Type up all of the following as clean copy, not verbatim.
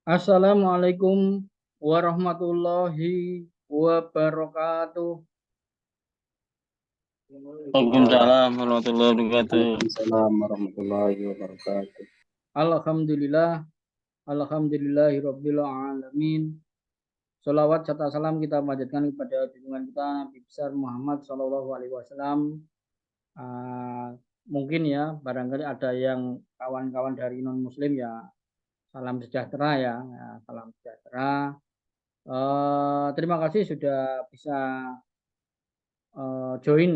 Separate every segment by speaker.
Speaker 1: Assalamualaikum warahmatullahi wabarakatuh.
Speaker 2: Waalaikumsalam warahmatullahi wabarakatuh.
Speaker 3: Waalaikumsalam warahmatullahi wabarakatuh.
Speaker 1: Alhamdulillah, alhamdulillahirabbil alamin. Salawat serta salam kita panjatkan kepada junjungan kita Nabi besar Muhammad Shallallahu alaihi wasallam. Mungkin ya, barangkali ada yang kawan-kawan dari non muslim ya, salam sejahtera ya, salam sejahtera. Terima kasih sudah bisa join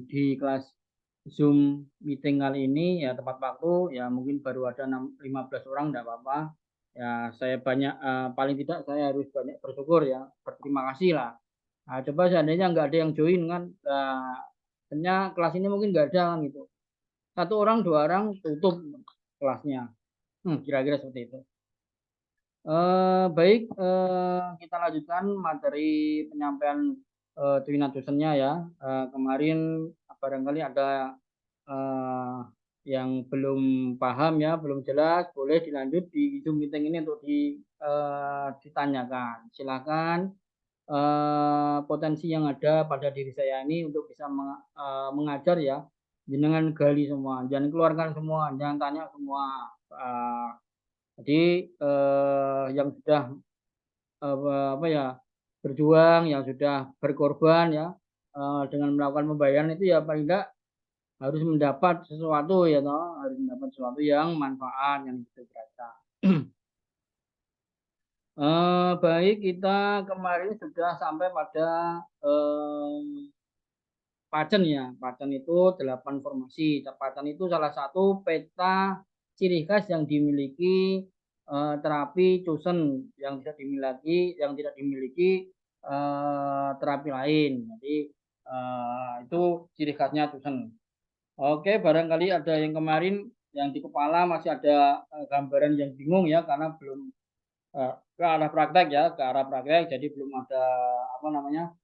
Speaker 1: di kelas Zoom meeting kali ini ya, tepat waktu ya, mungkin baru ada 15 orang, enggak apa-apa ya. Saya paling tidak saya harus banyak bersyukur ya, berterima kasih lah. Nah, coba seandainya nggak ada yang join kan, ternyata kelas ini mungkin nggak ada kan gitu, satu orang dua orang tutup kelasnya. Kira-kira seperti itu. Baik, kita lanjutkan materi penyampaian Twina dosennya ya. Kemarin barangkali ada yang belum paham ya, belum jelas, boleh dilanjut di Zoom meeting ini untuk ditanyakan. Silakan, potensi yang ada pada diri saya ini untuk bisa mengajar ya. Jangan gali semua, jangan keluarkan semua, jangan tanya semua. Jadi yang sudah apa ya, berjuang, yang sudah berkorban ya, dengan melakukan pembayaran itu ya paling tidak harus mendapat sesuatu ya toh, harus mendapat sesuatu yang manfaat yang kita baca. Baik, kita kemarin sudah sampai pada Pacen ya. Pacen itu 8 formasi. Pacen itu salah satu peta ciri khas yang dimiliki terapi Cusen, yang tidak dimiliki terapi lain. Jadi itu ciri khasnya Cusen. Oke, barangkali ada yang kemarin yang di kepala masih ada gambaran yang bingung ya, karena belum ke arah praktek ya, ke arah praktek, jadi belum ada apa namanya,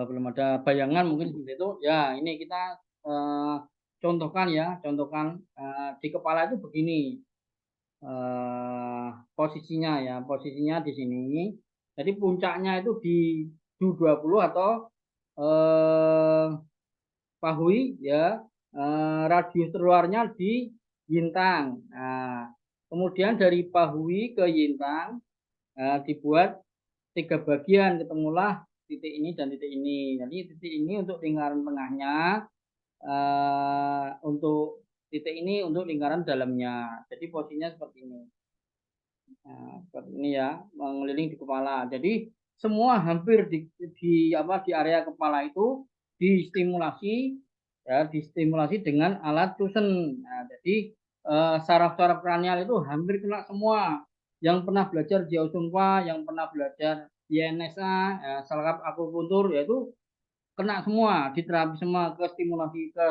Speaker 1: belum ada bayangan mungkin seperti itu. Ya, ini kita contohkan ya, di kepala itu begini posisinya ya, posisinya di sini. Jadi puncaknya itu di Du20 atau eh, Pahui ya, radius terluarnya di Yintang. Nah, kemudian dari Pahui ke Yintang dibuat 3 bagian, ketemulah titik ini dan titik ini. Jadi titik ini untuk lingkaran tengahnya, untuk titik ini untuk lingkaran dalamnya. Jadi posisinya seperti ini. Nah, seperti ini ya, mengelilingi di kepala. Jadi semua hampir di area kepala itu distimulasi ya, distimulasi dengan alat Cusen. Nah, jadi saraf-saraf kranial itu hampir kena semua. Yang pernah belajar Geosunpa, yang pernah belajar YNSA, ya, saraf akupuntur, yaitu kena semua, diterapi semua, ke stimulasi, ke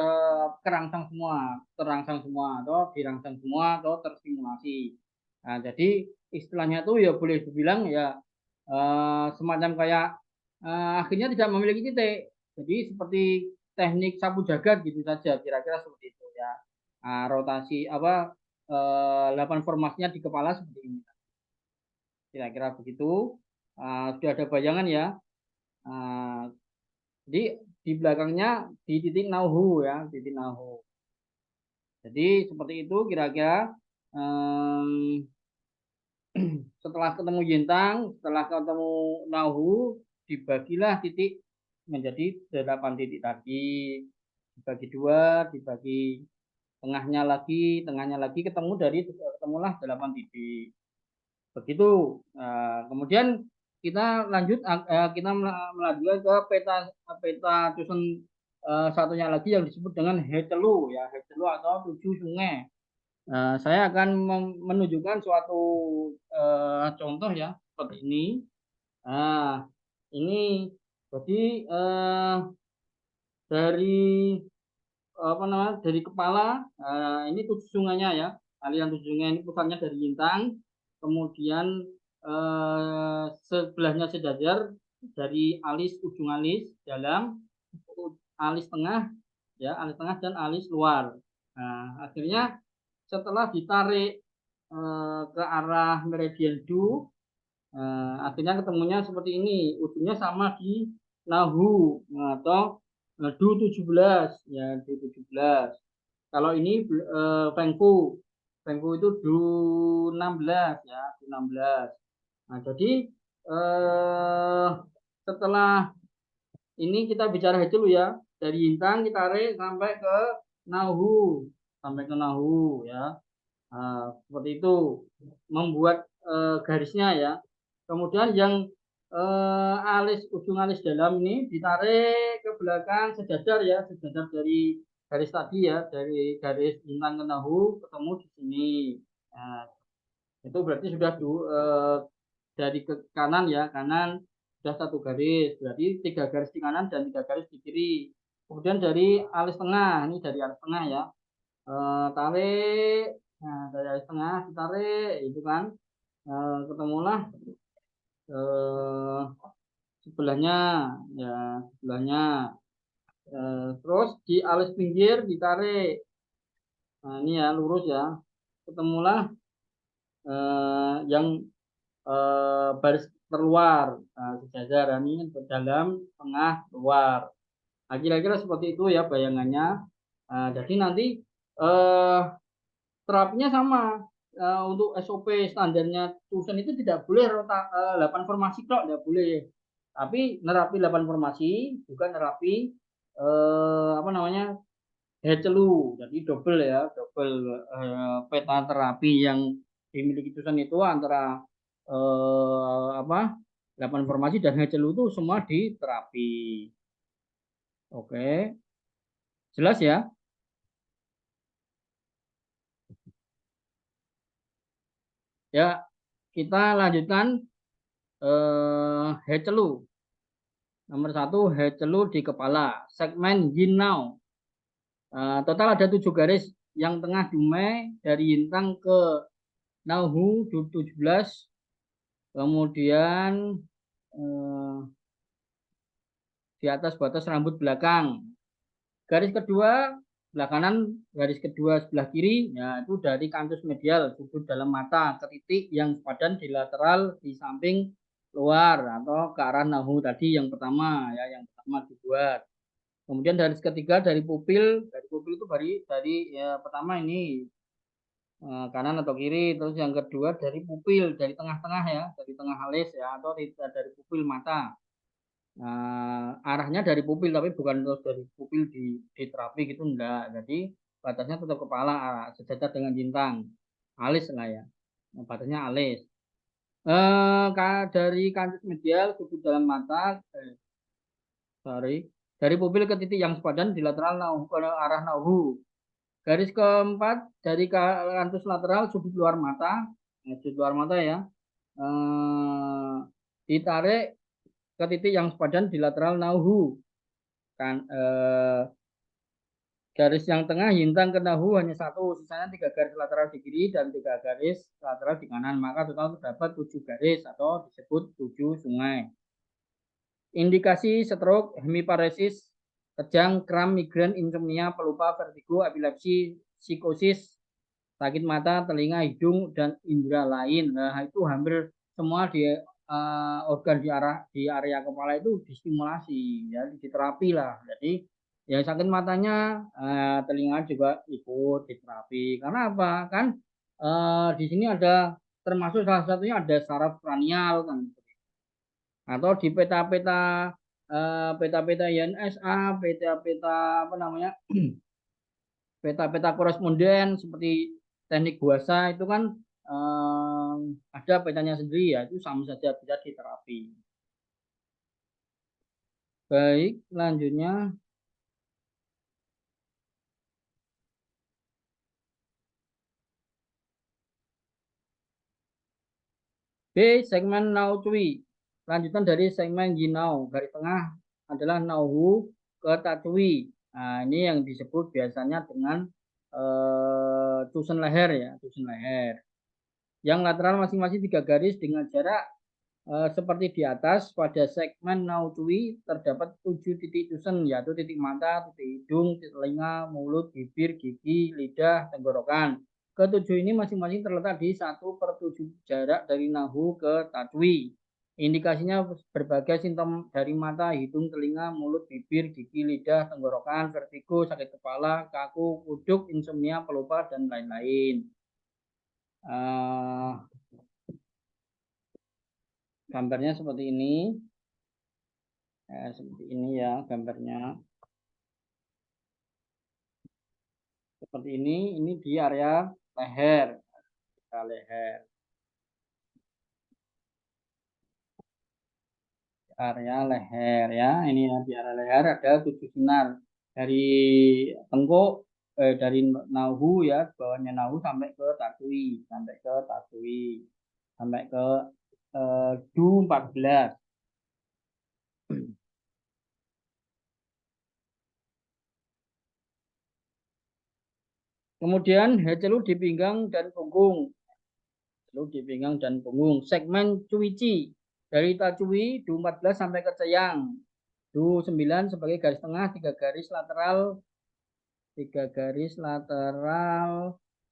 Speaker 1: kerangsang semua, terangsang semua, atau dirangsang semua, atau terstimulasi. Nah, jadi istilahnya tuh ya boleh dibilang ya semacam kayak akhirnya tidak memiliki titik. Jadi seperti teknik sapu jagat gitu saja, kira-kira seperti itu ya. Nah, rotasi apa 8 formasinya di kepala seperti ini. Kira-kira begitu. Sudah ada bayangan ya. Jadi di belakangnya di titik nauhu ya, titik nauhu. Jadi seperti itu kira-kira. Setelah ketemu Yintang, setelah ketemu Nauhu, dibagilah titik menjadi 8 titik tadi. Dibagi dua, dibagi tengahnya lagi ketemulah 8 titik. Begitu. Kemudian kita lanjut, kita melanjutkan ke peta peta Cusen satunya lagi yang disebut dengan Hecelu ya, Hecelu atau 7 sungai. Saya akan menunjukkan suatu contoh ya, seperti ini. Nah, ini jadi dari apa namanya, dari kepala, ini 7 sungainya ya, aliran 7 sungai ini pusatnya dari Lintang, kemudian sebelahnya sejajar dari ujung alis dalam, alis tengah ya, alis tengah dan alis luar. Nah, akhirnya setelah ditarik ke arah meridian Du. Akhirnya ketemunya seperti ini, ujungnya sama di Nahu atau Du 17 ya, Du 17. Kalau ini Fengku. Fengku itu Du 16 ya, Du 16. Nah, jadi setelah ini kita bicara dulu ya. Dari Yintang kita tarik sampai ke Nahu, ya. Seperti itu, membuat garisnya ya. Kemudian yang ujung alis dalam ini ditarik ke belakang sejajar ya, sejajar dari garis tadi ya, dari garis Yintang ke Nahu ketemu di sini. Nah, itu berarti sudah dari ke kanan ya, kanan sudah satu garis, berarti 3 garis di kanan dan 3 garis di kiri. Kemudian dari alis tengah, ini dari alis tengah ya, tarik, nah dari alis tengah ditarik, itu kan, ketemulah sebelahnya, ya sebelahnya, terus di alis pinggir ditarik, nah ini ya lurus ya, ketemulah yang baris terluar, sejajar ini dalam, tengah, luar. Nah, kira-kira seperti itu ya bayangannya. Jadi nanti terapinya sama. Untuk SOP standarnya Tusen itu tidak boleh 8 formasi kok, tidak boleh. Tapi nerapi 8 formasi juga nerapi apa namanya, hecelu, jadi double ya, double peta terapi yang dimiliki Tusen itu antara apa 8 formasi dan hecelu itu semua diterapi. Oke, jelas ya? Ya, kita lanjutkan hecelu. Nomor 1, hecelu di kepala, segmen Yin Now. Total ada 7 garis, yang tengah Dumai dari Yintang ke Nauhu 17. Kemudian di atas batas rambut belakang. Garis kedua sebelah kanan, garis kedua sebelah kiri, ya itu dari kantus medial sudut dalam mata ke titik yang sepadan di lateral di samping luar atau ke arah nahu tadi yang pertama ya, yang pertama dibuat. Kemudian garis ketiga dari pupil itu dari ya pertama ini kanan atau kiri, terus yang kedua dari pupil, dari tengah-tengah ya, dari tengah alis ya, atau dari pupil mata. Arahnya dari pupil, tapi bukan terus dari pupil di terapi gitu, enggak. Jadi batasnya tetap kepala, sejajar dengan Yintang, alis lah ya, batasnya alis. Dari kantus medial sudut dalam mata, dari pupil ke titik yang sepadan di lateral ke arah nauhu. Garis keempat dari kantus lateral sudut luar mata, sudut luar mata ya, ditarik ke titik yang sepadan di lateral nauhu. Kan garis yang tengah Yintang ke Nahu hanya 1, sisanya 3 garis lateral di kiri dan 3 garis lateral di kanan, maka total terdapat 7 garis atau disebut 7 sungai. Indikasi stroke, hemiparesis, kejang, kram, migrain, insomnia, pelupa, vertigo, epilepsi, psikosis, sakit mata, telinga, hidung, dan indera lain. Nah, itu hampir semua di organ di area kepala itu distimulasi, ya, diterapi lah. Jadi yang sakit matanya, telinga juga ikut diterapi. Karena apa? Kan di sini ada termasuk salah satunya ada saraf kranial kan. Atau di peta-peta peta-peta INSA, peta-peta apa namanya? Peta-peta koresponden seperti teknik Guasa itu kan ada petanya sendiri ya, itu sama saja bisa diterapi. Baik, selanjutnya B, segmen Nau Cui. Lanjutan dari segmen Yinau, garis tengah adalah Nauhu ke Tatui. Nah, ini yang disebut biasanya dengan tusen leher ya, tusen leher. Yang lateral masing-masing 3 garis dengan jarak seperti di atas. Pada segmen Nau Cui terdapat 7 titik tusen, yaitu titik mata, titik hidung, titik telinga, mulut, bibir, gigi, lidah, tenggorokan. Ketujuh ini masing-masing terletak di 1/7 jarak dari nahu ke tatwi. Indikasinya berbagai simptom dari mata, hidung, telinga, mulut, bibir, gigi, lidah, tenggorokan, vertigo, sakit kepala, kaku, kuduk, insomnia, pelupa, dan lain-lain. Gambarnya seperti ini. Seperti ini ya gambarnya. Seperti ini di area leher. Area leher ya, ini ya di area leher ada 7 sinar dari tengkuk, dari nahu ya, bawahnya nahu sampai ke tatwi, sampai ke du 14. Kemudian hecelu di pinggang dan punggung. Segmen cuici dari tacui du 14 sampai ke ceyang. Du 9 sebagai garis tengah, 3 garis lateral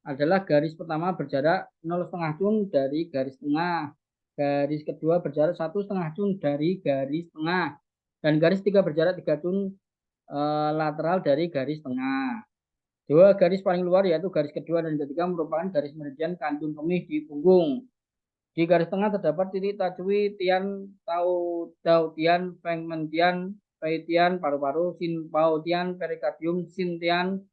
Speaker 1: adalah garis pertama berjarak 0,5 cun dari garis tengah. Garis kedua berjarak 1,5 cun dari garis tengah. Dan garis 3 berjarak 3 cun lateral dari garis tengah. Dua garis paling luar yaitu garis kedua dan ketiga merupakan garis meridian kantung kemih di punggung. Di garis tengah terdapat titik tajwi, tian, tau, tian, feng, mentian, pei tian, paru-paru, sin, pao tian, perikardium, sin tian,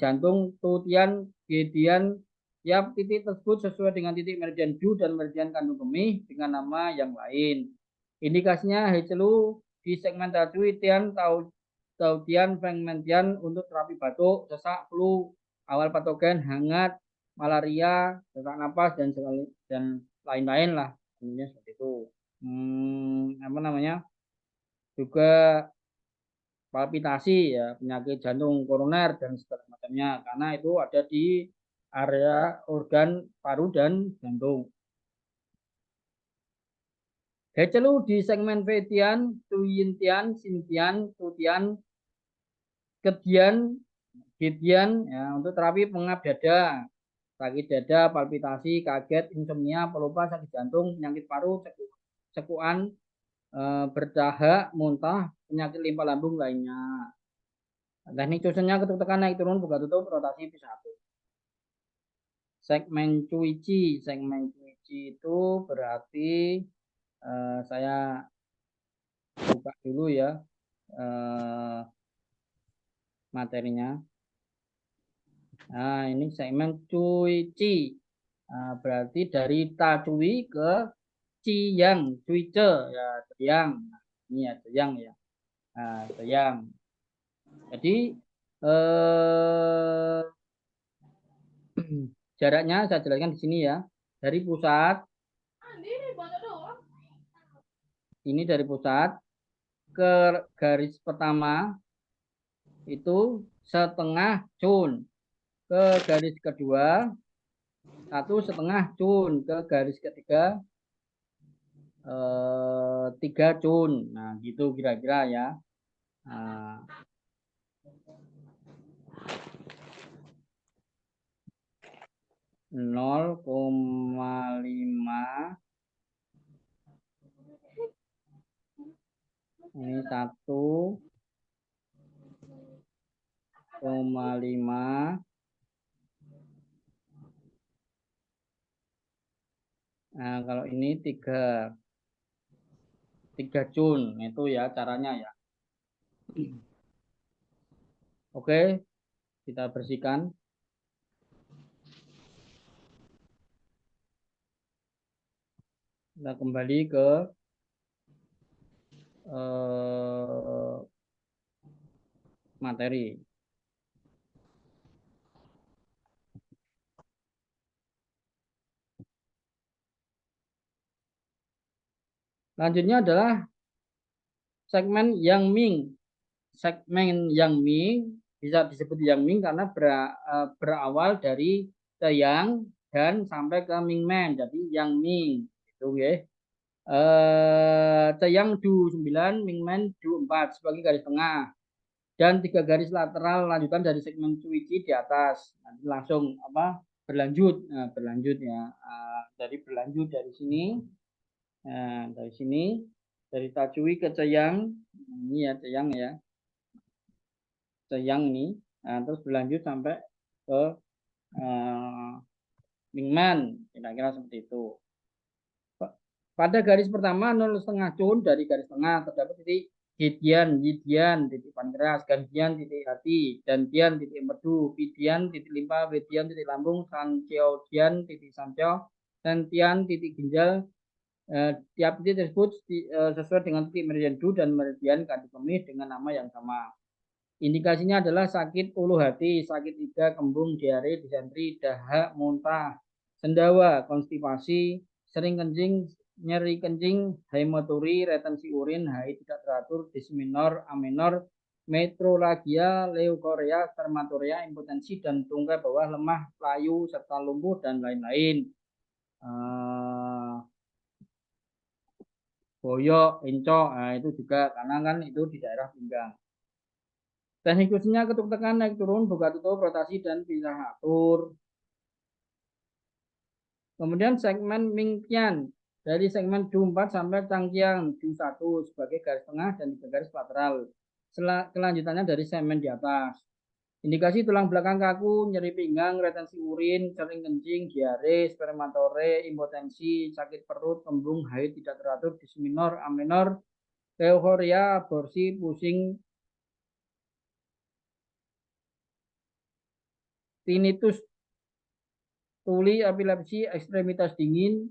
Speaker 1: jantung, tu tian, ge tian. Tiap titik tersebut sesuai dengan titik meridian du dan meridian kandung kemih dengan nama yang lain. Indikasinya hecelu di segmen tajwi, tian, tau tian, feng, mentian untuk terapi batuk, sesak, flu, awal patogen, hangat, malaria, sesak napas dan lain-lain lah, sebenarnya seperti itu. Apa namanya? Juga palpitasi ya, penyakit jantung koroner dan segala macamnya, karena itu ada di area organ paru dan jantung. Hecelu di segmen Vetian, Tuyintian, Sintian, Tutian, Kedian, Gedian ya, untuk terapi pengap dada, sakit dada, palpitasi, kaget, insomnia, pelupa, sakit jantung, penyakit paru, cekuan, berdahak, muntah, penyakit limpa lambung lainnya. Teknik cusennya ketuk tekan naik turun buka tutup rotasi P1. Segmen cuici itu berarti saya buka dulu ya materinya. Nah, ini segmen cuici. Berarti dari tacui ke ciyang, cuice ya, ciyang. Ini ya ciyang ya. Nah, ciyang. Jadi jaraknya saya jelaskan di sini ya. Dari pusat, ini dari pusat ke garis pertama itu 1/2 cun, ke garis kedua 1,5 cun, ke garis ketiga 3 cun. Nah, gitu kira-kira ya. Nah, 0,5 ini 1,5. Nah, kalau ini 3 cun itu ya caranya ya. Oke, kita bersihkan. Kita kembali ke materi. Selanjutnya adalah segmen Yang Ming. Segmen Yang Ming bisa disebut Yang Ming karena berawal dari Teyang dan sampai ke Mingmen. Jadi Yang Ming itu ya. Teyang du 9, Mingmen du 4 sebagai garis tengah. Dan 3 garis lateral lanjutan dari segmen cuici di atas. Nanti langsung apa berlanjut. Nah, berlanjut ya. Dari berlanjut dari sini. Nah, dari sini dari Tajui ke Ceyang. Ini ya Ceyang ya. Ceyang ini. Nah, terus berlanjut sampai ke Mingman. Kira-kira seperti itu. Pada garis pertama 0,5 cun dari garis tengah terdapat titik Yidian, titik pankreas, Gandian, titik hati, Dandian, titik empedu, Pidian, titik limpa, Wedian, titik lambung, Sanceodian, titik sancio, Sentian, titik ginjal. Tiap titik tersebut sesuai dengan titik meridian du dan meridian kaki kemih dengan nama yang sama. Indikasinya adalah sakit ulu hati, sakit iga, kembung, diare, disentri, dahak, muntah, sendawa, konstipasi, sering kencing, nyeri kencing, hematuri, retensi urin, haid tidak teratur, disminor, aminor, metrolagia, leukorea, spermatorea, impotensi, dan tungkai bawah lemah, layu, serta lumpuh, dan lain-lain. Boyok, encok, nah itu juga karena kan itu di daerah pinggang. Teknik khususnya ketuk tekan, naik turun, buka tutup, rotasi, dan pisah atur. Kemudian segmen Mingqian. Dari segmen Du4 sampai Cangqiang Du1 sebagai garis tengah dan 3 garis lateral. Kelanjutannya dari segmen di atas. Indikasi tulang belakang kaku, nyeri pinggang, retensi urin, sering kencing, diare, spermatore, impotensi, sakit perut, kembung, haid tidak teratur, disminor, aminor, euforia, aborsi, pusing, tinnitus, tuli, epilepsi, ekstremitas dingin,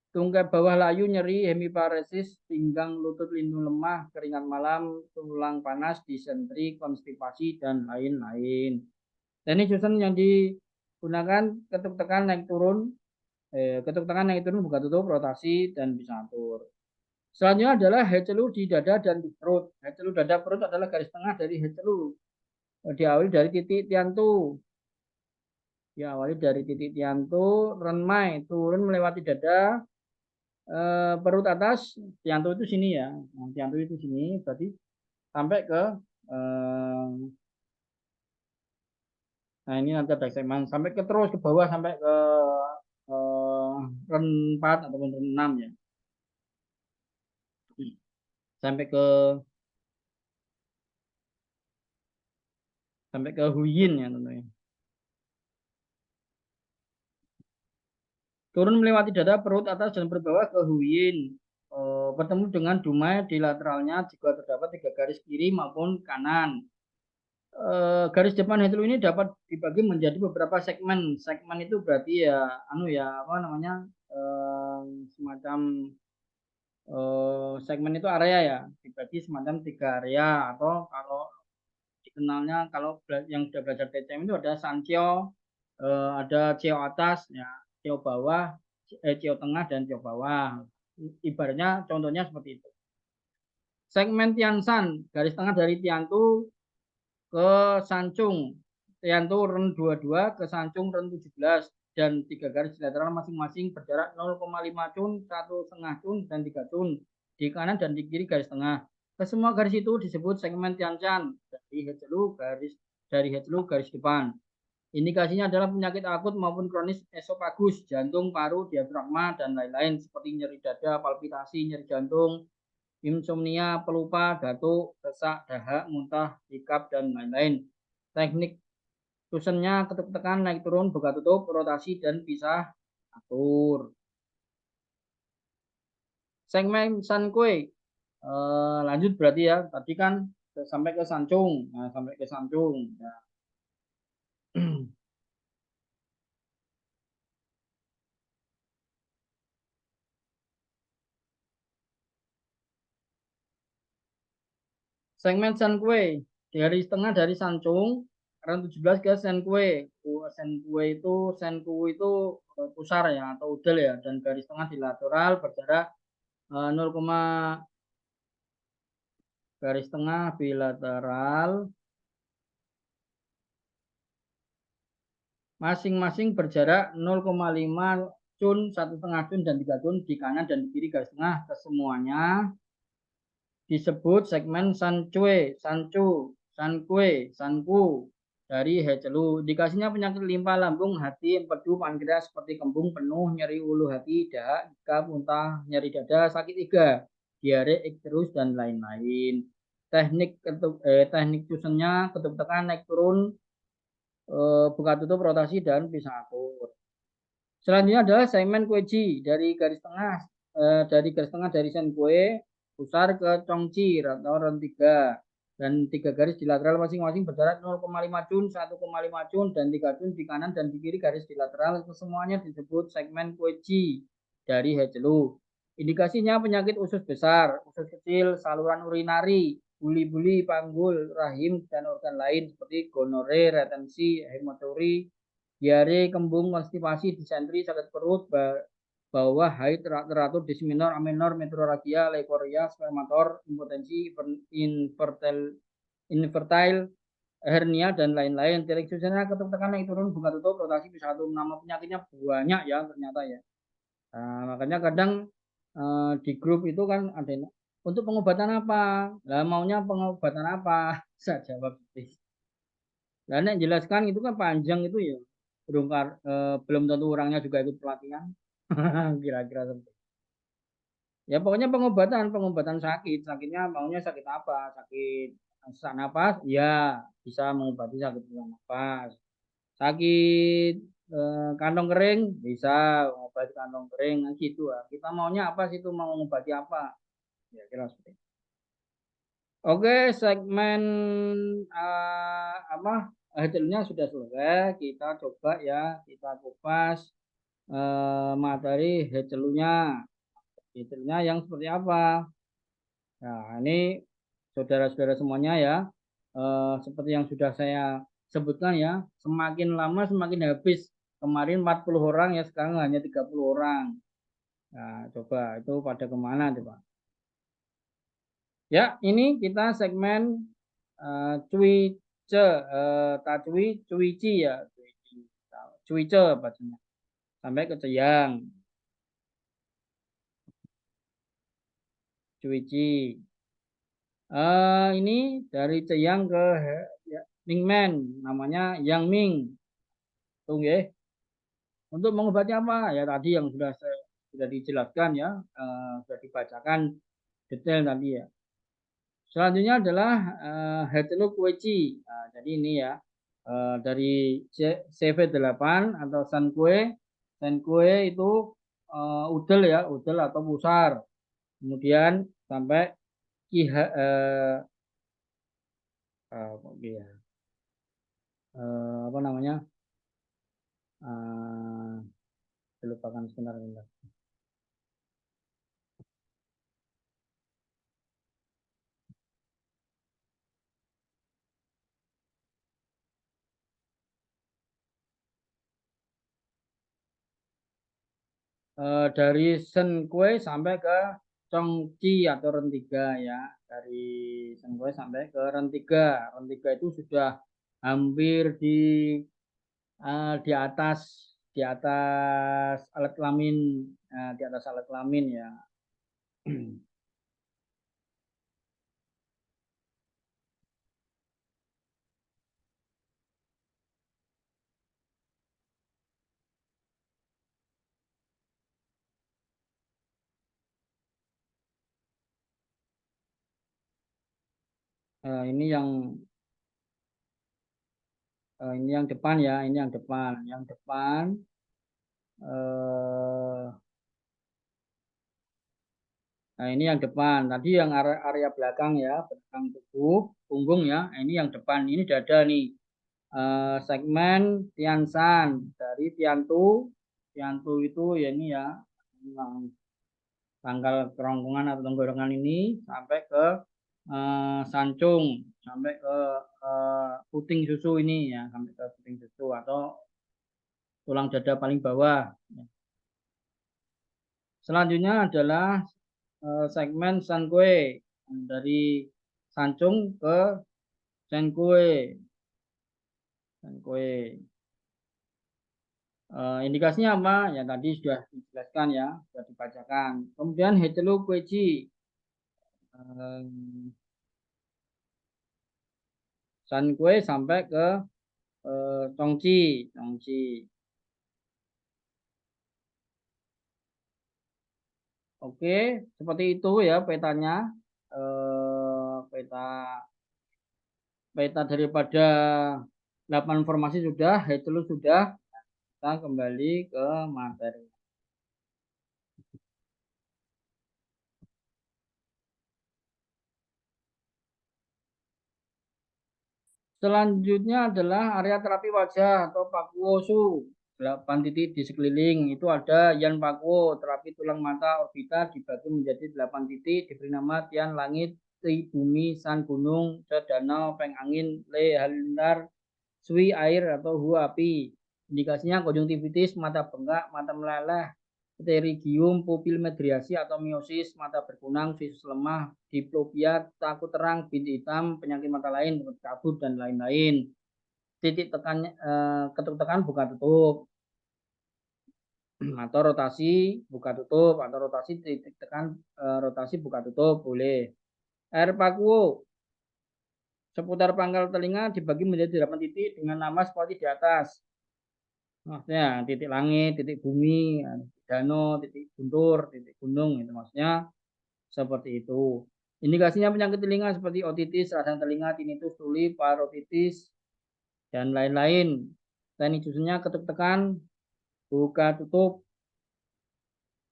Speaker 1: tungkai bawah layu, nyeri, hemiparesis, pinggang, lutut, lindung lemah, keringat malam, tulang panas, disentri, konstipasi, dan lain-lain. Dan ini susun yang digunakan ketuk tekan naik turun, buka tutup, rotasi, dan bisa atur. Selanjutnya adalah head celu di dada dan di perut. Head celu dada perut adalah garis tengah dari head celu. Diawali dari titik tiantu. Diawali dari titik tiantu, renmai, turun melewati dada, perut atas, tiantu itu sini ya. Nah, tiantu itu sini, berarti sampai ke nah ini nanti ada segmen sampai ke terus ke bawah sampai ke ren 4 ataupun ren 6 ya. Sampai ke Huyin ya tentunya. Turun melewati dada, perut atas dan berbawah ke Huyin. Bertemu dengan Dumai di lateralnya jika terdapat 3 garis kiri maupun kanan. Garis depan head ini dapat dibagi menjadi beberapa segmen. Segmen itu berarti ya apa namanya? Semacam segmen itu area ya, dibagi semacam 3 area atau kalau dikenalnya kalau yang sudah belajar TCM itu ada Sancio, ada Cio atas ya, Cio bawah, Cio tengah dan Cio bawah. Ibaratnya contohnya seperti itu. Segmen Tiansan, garis tengah dari Tiantu ke Sancung. Tiantu ren 22 ke Sancung ren 17 dan 3 garis lateral masing-masing berjarak 0,5 cun, 1,5 cun dan 3 cun di kanan dan di kiri garis tengah. Kesemua garis itu disebut segmen Tiansan dari Hecelu garis depan. Indikasinya adalah penyakit akut maupun kronis esofagus, jantung, paru, diafragma, dan lain-lain seperti nyeri dada, palpitasi, nyeri jantung, insomnia, pelupa, batuk, sesak, dahak, muntah, hikap, dan lain-lain. Teknik tusennya ketuk tekan, naik turun, buka tutup, rotasi, dan pisah atur. Segmen Sankue. Lanjut berarti ya, tadi kan sampai ke Sancung. Nah, sampai ke Sancung. Ya. Segmen Sankue. Dari setengah dari Sancung, ren 17 ke Senkue. Senkue itu pusar ya, atau udel ya. Dan garis tengah di lateral berjarak 0, garis tengah bilateral masing-masing berjarak 0,5 cun, 1,5 cun dan 3 cun di kanan dan di kiri garis tengah. Kesemuanya disebut segmen Sancue, Sancu, Sankue, Sanku. dari Hecelu. Indikasinya penyakit limpa lambung, hati, empedu, pankreas seperti kembung penuh, nyeri ulu hati, dahak, hikam, muntah, nyeri dada, sakit iga, diare, ikterus, dan lain-lain. Teknik susunnya ketuk tekan naik turun, buka tutup rotasi dan pisah atur. Selanjutnya adalah segmen kue G dari garis tengah dari sen kue pusar ke congci atau rentiga dan 3 garis di lateral masing-masing berjarak 0,5 cun, 1,5 cun dan 3 cun di kanan dan di kiri garis di lateral. Kesemuanya disebut segmen kue G dari Hecelu. Indikasinya penyakit usus besar, usus kecil, saluran urinari, buli-buli, panggul, rahim dan organ lain seperti gonore, retensi, hematuri, diare, kembung, konstipasi, disentri, sakit perut, bawah, haid, teratur, disminor, aminor, metrorragia, leukoria, spermator, impotensi, infertile, hernia, dan lain-lain. Titik susahnya ketuk tekan naik turun, buka tutup, rotasi bisa satu. Nama penyakitnya banyak ya ternyata ya. Nah, makanya kadang di grup itu kan ada untuk pengobatan apa? Lah maunya pengobatan apa? Saya jawab seperti itu. Nah, yang jelaskan itu kan panjang itu ya. Belum tentu orangnya juga ikut pelatihan. Kira-kira seperti itu. Ya pokoknya pengobatan sakitnya maunya sakit apa? Sakit sesak napas, ya bisa mengobati sakit sesak napas. Sakit kantong kering bisa mengobati kantong kering, nah, gitu lah. Kita maunya apa sih itu mau mengobati apa? Ya kira seperti itu. Oke, segmen hasilnya sudah selesai. Kita coba ya, kita kupas materi Hecelunya. Hecelunya yang seperti apa? Nah, ini saudara-saudara semuanya ya, seperti yang sudah saya sebutkan ya, semakin lama semakin habis. Kemarin 40 orang ya, sekarang hanya 30 orang. Nah, coba itu pada kemana coba? Ya, ini kita segmen cuice, cuici ya, cuice bacanya. Sampai ke ceyang, cuici. Ini dari ceyang ke ya, Mingmen, namanya Yang Ming. Tunggu ya. Untuk mengobati apa? Ya tadi yang sudah dijelaskan ya, sudah dibacakan detail tadi ya. Selanjutnya adalah Hetelu Kueci. Nah, jadi ini ya dari CV8 atau Sankue. Sankue itu udel ya, udel atau pusar. Kemudian sampai kiha, apa namanya? Dilupakan sebentar. Dari Senkue sampai ke Congci atau Rentiga ya. Dari Senkue sampai ke Rentiga. Rentiga itu sudah hampir di atas alat kelamin, di atas alat kelamin ya. Ini yang depan ya, ini yang depan. Yang depan nah ini yang depan. Tadi yang area belakang ya, belakang tubuh, punggung ya. Ini yang depan. Ini dada nih. Segmen Tiansan dari Tiantu. Tiantu itu ya ini ya, tanggal kerongkongan atau tenggorokan ini sampai ke sancung, sampai ke puting susu ini ya, sampai ke puting susu atau tulang dada paling bawah. Selanjutnya adalah segmen Sankue dari sancung ke Sankue. Sankue. Indikasinya apa? Ya tadi sudah dijelaskan ya, sudah dibacakan. Kemudian Hetelu Kueji. Sankue sampai ke Congci. Oke, seperti itu ya petanya. Peta daripada 8 formasi sudah, itu sudah. Kita kembali ke materi. Selanjutnya adalah area terapi wajah atau Pakuosu. 8 titik di sekeliling. Itu ada Yan Pakuo, terapi tulang mata orbita dibagi menjadi 8 titik, diberi nama Tian Langit, Ti Bumi, San Gunung, Ce Danau, Peng Angin, Le Halilintar, Sui Air atau Hu Api. Indikasinya konjungtivitis, mata bengkak, mata meleleh, pterygium, pupil medriasi atau miosis, mata berkunang, visus lemah, diplopia, takut terang, bintik hitam, penyakit mata lain, kabut dan lain-lain. Titik tekan, ketuk tekan buka tutup atau rotasi buka tutup atau rotasi titik tekan rotasi buka tutup boleh. Air Pakuo seputar pangkal telinga dibagi menjadi 8 titik dengan nama seperti di atas. Maksudnya titik langit, titik bumi, titik danau, titik guntur, titik gunung, itu maksudnya seperti itu. Indikasinya penyakit telinga seperti otitis, radang telinga, tinnitus, tuli, parotitis, dan lain-lain. Teknik susunnya ketuk tekan, buka tutup.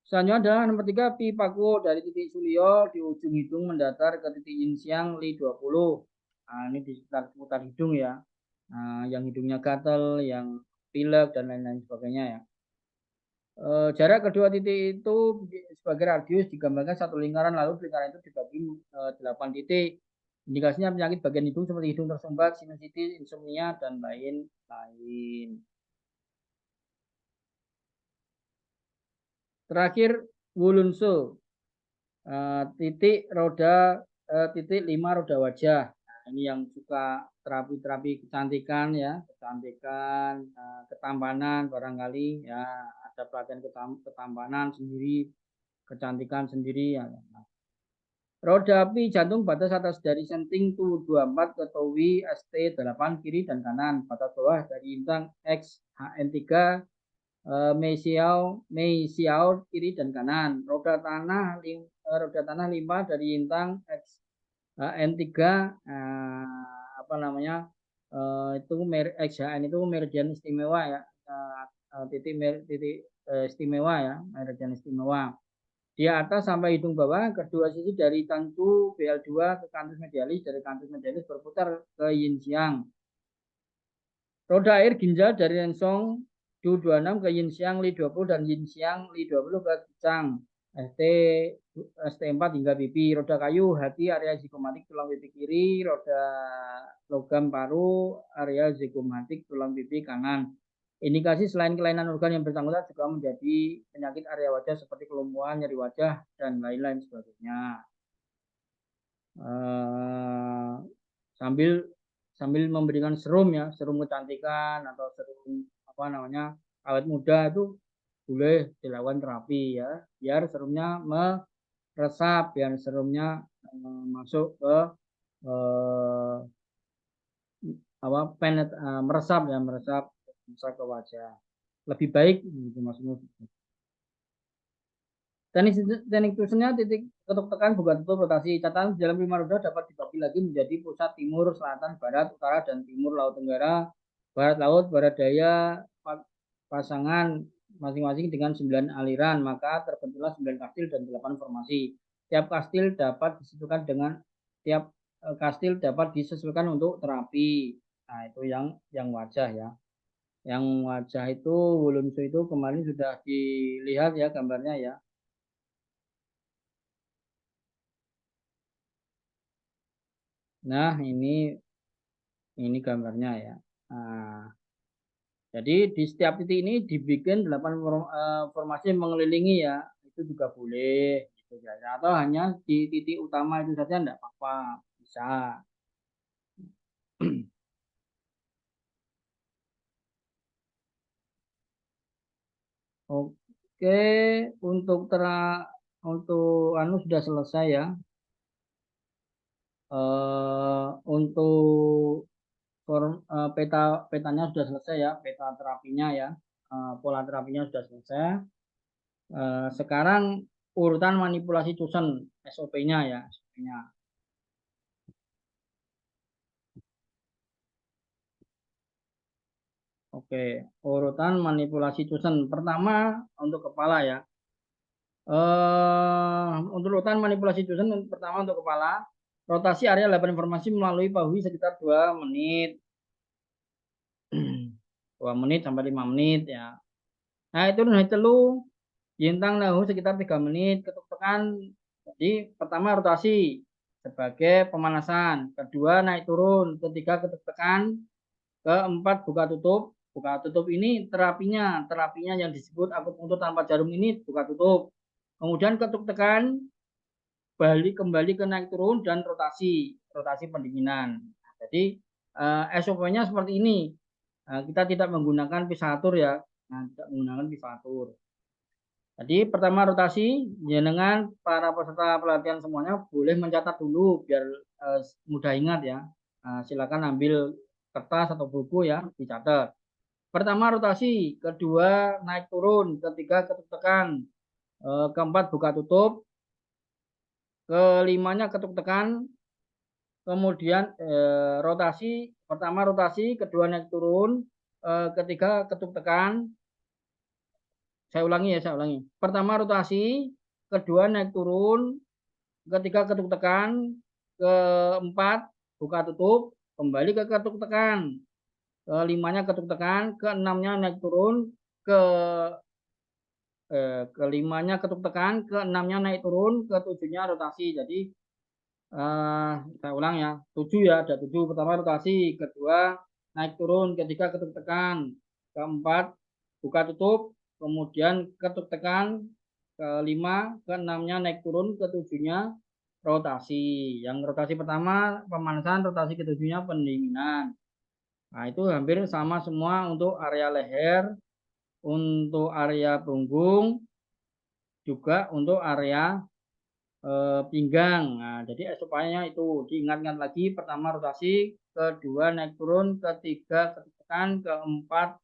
Speaker 1: Selanjutnya adalah nomor 3, Pi Pakuo dari titik Sulio di ujung hidung mendatar ke titik Yinxiang Li 20. Nah, ini di seputar hidung ya. Nah, yang hidungnya gatal, yang pilek, dan lain-lain sebagainya ya. Jarak kedua titik itu sebagai radius digambarkan satu lingkaran, lalu lingkaran itu dibagi 8 titik. Indikasinya penyakit bagian hidung seperti hidung tersumbat, sinusitis, insomnia, dan lain-lain. Terakhir, Wulunsu, titik 5 roda wajah. Nah, ini yang suka terapi-terapi kecantikan ya, kecantikan, ketampanan barangkali ya, ada pelatihan ketampanan sendiri, kecantikan sendiri ya. Roda api jantung batas atas dari senting tu 24 ke towi ST8 kiri dan kanan, batas bawah dari intang X HN3 Mei Xiao kiri dan kanan. Roda tanah 5 dari intang X N3 apa namanya? Itu XHN itu meridian istimewa ya. Titik istimewa ya, meridian istimewa. Di atas sampai hidung bawah, kedua sisi dari tantu BL2 ke kantus medialis, dari kantus medialis berputar ke yin xiang. Roda air ginjal dari Rensong Du26 ke yin xiang Li 20 dan yin xiang Li 20 ke Cang ST4 hingga pipi. Roda kayu hati area zikomatik tulang pipi kiri, roda logam paru area zikomatik tulang pipi kanan. Indikasi selain kelainan organ yang bersangkutan juga menjadi penyakit area wajah seperti kelumpuhan, nyeri wajah, dan lain-lain sebagainya. Sambil memberikan serum ya, serum kecantikan atau serum apa namanya awet muda itu boleh dilakukan terapi ya, biar serumnya meresap, biar serumnya masuk ke meresap ya, meresap ke wajah lebih baik gitu maksudnya. Teknik susunnya titik ketuk tekan buka tutup rotasi. Catatan dalam 5 roda dapat dibagi lagi menjadi pusat, timur, selatan, barat, utara, dan timur laut tenggara, barat laut, barat daya, pasangan masing-masing dengan 9 aliran. Maka terbentuklah 9 kastil dan 8 formasi. Tiap kastil dapat disesuaikan untuk terapi. Nah, itu yang wajah ya. Yang wajah itu Wulunsu itu kemarin sudah dilihat ya gambarnya ya. Nah, ini gambarnya ya. Nah, jadi di setiap titik ini dibikin 8 formasi mengelilingi ya. Itu juga boleh gitu ya. Atau hanya di titik utama itu saja enggak apa-apa, bisa. Oke, untuk sudah selesai ya. Untuk petanya sudah selesai ya, peta terapinya ya, pola terapinya sudah selesai. Sekarang urutan manipulasi Cuson, SOP-nya ya, SOP-nya. Oke, urutan manipulasi Cuson. Pertama untuk kepala ya. Untuk urutan manipulasi Cuson pertama untuk kepala, rotasi area 8 informasi melalui pahui sekitar 2 menit. 2 menit sampai 5 menit ya. Nah, itu naik telu Yintang nahu sekitar 3 menit, ketuk tekan. Jadi pertama rotasi sebagai pemanasan, kedua naik turun, ketiga ketuk tekan, keempat buka tutup. Buka tutup ini terapinya yang disebut akupunktur tanpa jarum ini buka tutup. Kemudian ketuk tekan, kembali ke naik turun dan rotasi pendinginan. Jadi SOP-nya seperti ini. Kita tidak menggunakan pisatur ya, tidak menggunakan pisatur. Jadi pertama rotasi, dengan para peserta pelatihan semuanya boleh mencatat dulu biar mudah ingat ya. Silakan ambil kertas atau buku ya, dicatat. Pertama rotasi, kedua naik turun, ketiga ketuk tekan, keempat buka tutup, kelimanya ketuk tekan, kemudian rotasi, pertama rotasi, kedua naik turun, ketiga ketuk tekan. Saya ulangi. Pertama rotasi, kedua naik turun, ketiga ketuk tekan, keempat buka tutup, kembali ke ketuk tekan, kelimanya ketuk tekan, keenamnya naik turun, kelimanya ketuk tekan, keenamnya naik turun, ketujuhnya rotasi. Jadi saya ulang ya, 7 ya, ada 7. Pertama rotasi, kedua naik turun, ketiga ketuk tekan, keempat buka tutup, kemudian ketuk tekan, kelima, keenamnya naik turun, ketujuhnya rotasi. Yang rotasi pertama pemanasan, rotasi ketujuhnya pendinginan. Nah, itu hampir sama semua untuk area leher, untuk area punggung, juga untuk area pinggang. Nah, jadi SOP-nya itu diingat-ingat lagi. Pertama rotasi, kedua naik turun, ketiga ketuk tekan, keempat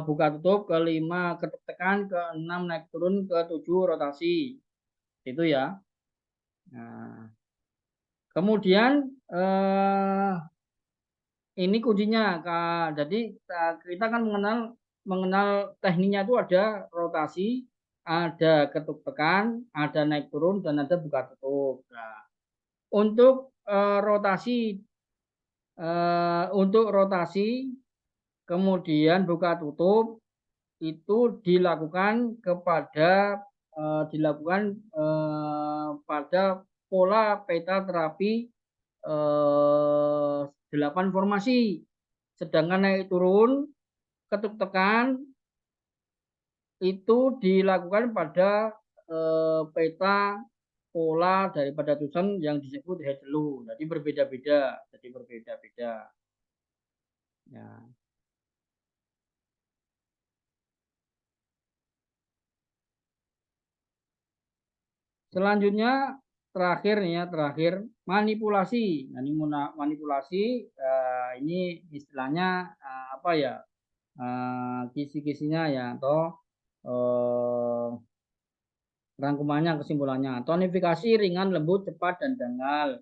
Speaker 1: buka tutup, kelima ketuk tekan, keenam naik turun, ketujuh rotasi. Itu ya. Nah, kemudian ini kuncinya, Kak. Jadi kita kan mengenal tekniknya itu ada rotasi, ada ketuk tekan, ada naik turun, dan ada buka tutup. Nah, untuk rotasi, kemudian buka tutup itu dilakukan pada pola peta terapi 8 formasi. Sedangkan naik turun, ketuk tekan itu dilakukan pada peta pola daripada Cuson yang disebut Hedelu. Jadi berbeda-beda. Ya. Selanjutnya terakhir manipulasi. Nah, ini manipulasi ini istilahnya apa ya? Kisi-kisinya ya atau rangkumannya, kesimpulannya. Tonifikasi ringan, lembut, cepat, dan dangkal.